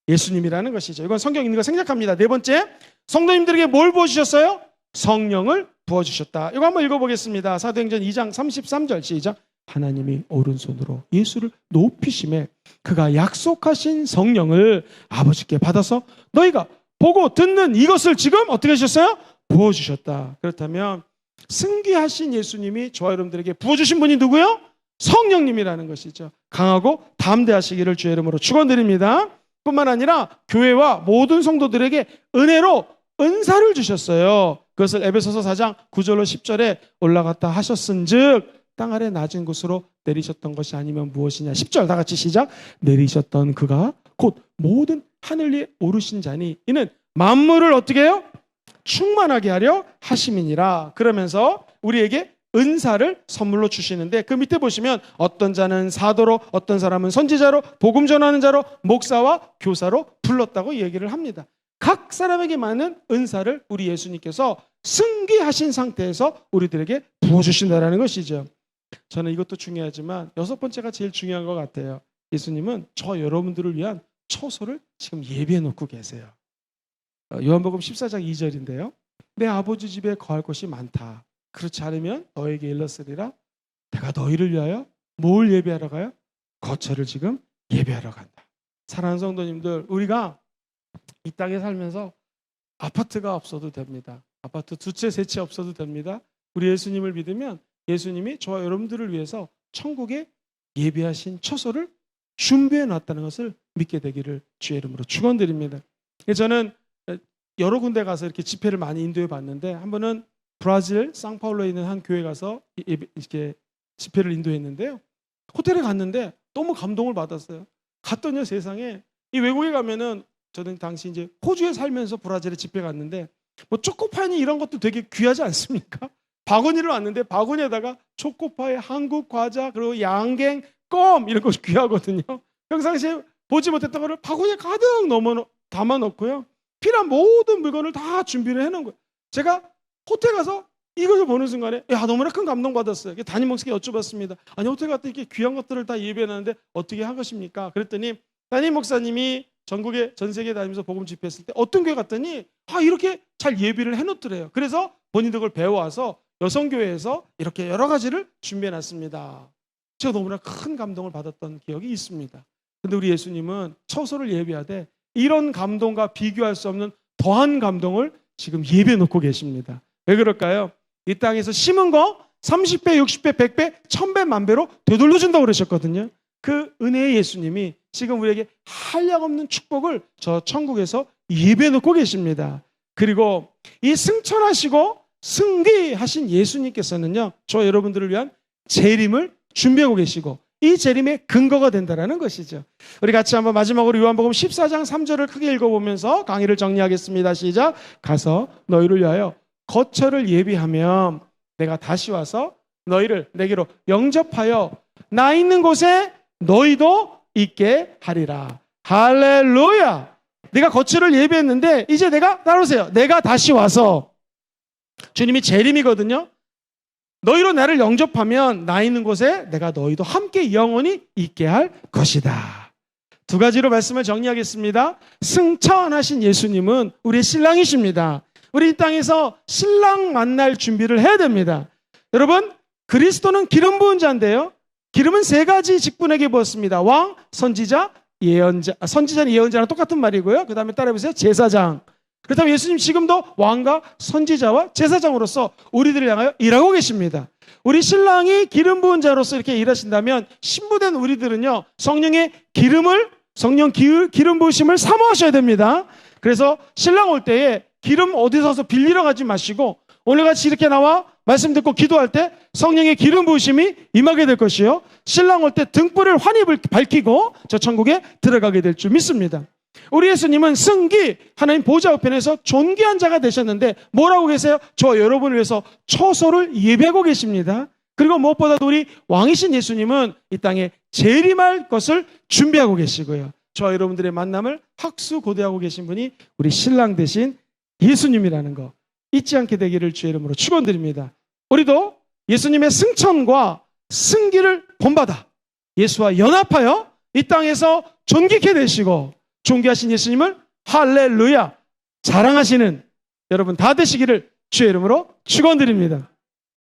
[SPEAKER 1] 예수님이라는 것이죠. 이건 성경 있는 거 생략합니다. 네 번째, 성도님들에게 뭘 부어주셨어요? 성령을 부어주셨다. 이거 한번 읽어보겠습니다. 사도행전 2장 33절 시작. 하나님이 오른손으로 예수를 높이심에 그가 약속하신 성령을 아버지께 받아서 너희가 보고 듣는 이것을 지금 어떻게 하셨어요? 부어주셨다. 그렇다면 승귀하신 예수님이 저와 여러분들에게 부어주신 분이 누구요? 성령님이라는 것이죠. 강하고 담대하시기를 주의 이름으로 축원드립니다. 뿐만 아니라 교회와 모든 성도들에게 은혜로 은사를 주셨어요. 그것을 에베소서 4장 9절로 10절에 올라갔다 하셨은즉 땅 아래 낮은 곳으로 내리셨던 것이 아니면 무엇이냐. 10절 다 같이 시작. 내리셨던 그가 곧 모든 하늘 위에 오르신 자니 이는 만물을 어떻게 해요? 충만하게 하려 하심이니라. 그러면서 우리에게 은사를 선물로 주시는데 그 밑에 보시면 어떤 자는 사도로, 어떤 사람은 선지자로, 복음 전하는 자로, 목사와 교사로 불렀다고 얘기를 합니다. 각 사람에게 많은 은사를 우리 예수님께서 승귀하신 상태에서 우리들에게 부어주신다는 것이죠. 저는 이것도 중요하지만 여섯 번째가 제일 중요한 것 같아요. 예수님은 저 여러분들을 위한 처소를 지금 예비해 놓고 계세요. 요한복음 14장 2절인데요. 내 아버지 집에 거할 곳이 많다. 그렇지 않으면 너에게 일렀으리라. 내가 너희를 위하여 뭘 예배하러 가요? 거처를 지금 예배하러 간다. 사랑하는 성도님들, 우리가 이 땅에 살면서 아파트가 없어도 됩니다. 아파트 두 채, 세 채 없어도 됩니다. 우리 예수님을 믿으면 예수님이 저와 여러분들을 위해서 천국에 예비하신 처소를 준비해 놨다는 것을 믿게 되기를 주의 이름으로 축원드립니다. 저는 여러 군데 가서 이렇게 집회를 많이 인도해 봤는데 한 번은 브라질 상파울로에 있는 한 교회 가서 이렇게 집회를 인도했는데요. 호텔에 갔는데 너무 감동을 받았어요. 갔더니 세상에 이 외국에 가면은 저는 당시 이제 호주에 살면서 브라질에 집회 갔는데 뭐 초코파이니 이런 것도 되게 귀하지 않습니까? 바구니를 왔는데 바구니에다가 초코파이, 한국 과자, 그리고 양갱, 껌 이런 것이 귀하거든요. 평상시에 보지 못했던 거를 바구니에 가득 담아 놓고요. 필요한 모든 물건을 다 준비를 해놓은 거예요. 제가 호텔 가서 이것을 보는 순간에 너무나 큰 감동 받았어요. 담임 목사님께 여쭤봤습니다. 아니 호텔 갔더니 이렇게 귀한 것들을 다 예배해놨는데 어떻게 한 것입니까? 그랬더니 담임 목사님이 전국에 전 세계에 다니면서 복음 집회했을 때 어떤 교회 갔더니 이렇게 잘 예비를 해놓더래요. 그래서 본인들 그걸 배워와서 여성교회에서 이렇게 여러 가지를 준비해놨습니다. 제가 너무나 큰 감동을 받았던 기억이 있습니다. 근데 우리 예수님은 처소를 예비하되 이런 감동과 비교할 수 없는 더한 감동을 지금 예배해 놓고 계십니다. 왜 그럴까요? 이 땅에서 심은 거 30배, 60배, 100배, 1000배, 만배로 되돌려준다고 그러셨거든요. 그 은혜의 예수님이 지금 우리에게 한량없는 축복을 저 천국에서 예배해 놓고 계십니다. 그리고 이 승천하시고 승리하신 예수님께서는요, 저 여러분들을 위한 재림을 준비하고 계시고 이 재림의 근거가 된다는 것이죠. 우리 같이 한번 마지막으로 요한복음 14장 3절을 크게 읽어보면서 강의를 정리하겠습니다. 시작. 가서 너희를 위하여 거처를 예비하면 내가 다시 와서 너희를 내게로 영접하여 나 있는 곳에 너희도 있게 하리라. 할렐루야. 내가 거처를 예비했는데 이제 내가 따라오세요. 내가 다시 와서, 주님이 재림이거든요. 너희로 나를 영접하면 나 있는 곳에 내가 너희도 함께 영원히 있게 할 것이다. 두 가지로 말씀을 정리하겠습니다. 승천하신 예수님은 우리의 신랑이십니다. 우리 이 땅에서 신랑 만날 준비를 해야 됩니다. 여러분, 그리스도는 기름 부은 자인데요, 기름은 세 가지 직분에게 부었습니다. 왕, 선지자, 예언자. 선지자는 예언자랑 똑같은 말이고요. 그 다음에 따라해보세요. 제사장. 그렇다면 예수님 지금도 왕과 선지자와 제사장으로서 우리들을 향하여 일하고 계십니다. 우리 신랑이 기름 부은 자로서 이렇게 일하신다면 신부된 우리들은요, 성령의 기름을, 기름 부으심을 사모하셔야 됩니다. 그래서 신랑 올 때에 기름 어디서 와서 빌리러 가지 마시고 오늘같이 이렇게 나와 말씀 듣고 기도할 때 성령의 기름 부으심이 임하게 될 것이요, 신랑 올 때 등불을 환히 밝히고 저 천국에 들어가게 될 줄 믿습니다. 우리 예수님은 승기 하나님 보좌 우편에서 존귀한 자가 되셨는데 뭐라고 계세요? 저와 여러분을 위해서 처소를 예배하고 계십니다. 그리고 무엇보다도 우리 왕이신 예수님은 이 땅에 재림할 것을 준비하고 계시고요, 저와 여러분들의 만남을 학수고대하고 계신 분이 우리 신랑 되신 예수님이라는 거 잊지 않게 되기를 주의 이름으로 축원드립니다. 우리도 예수님의 승천과 승기를 본받아 예수와 연합하여 이 땅에서 존귀케 되시고 존귀하신 예수님을 할렐루야 자랑하시는 여러분 다 되시기를 주의 이름으로 축원드립니다.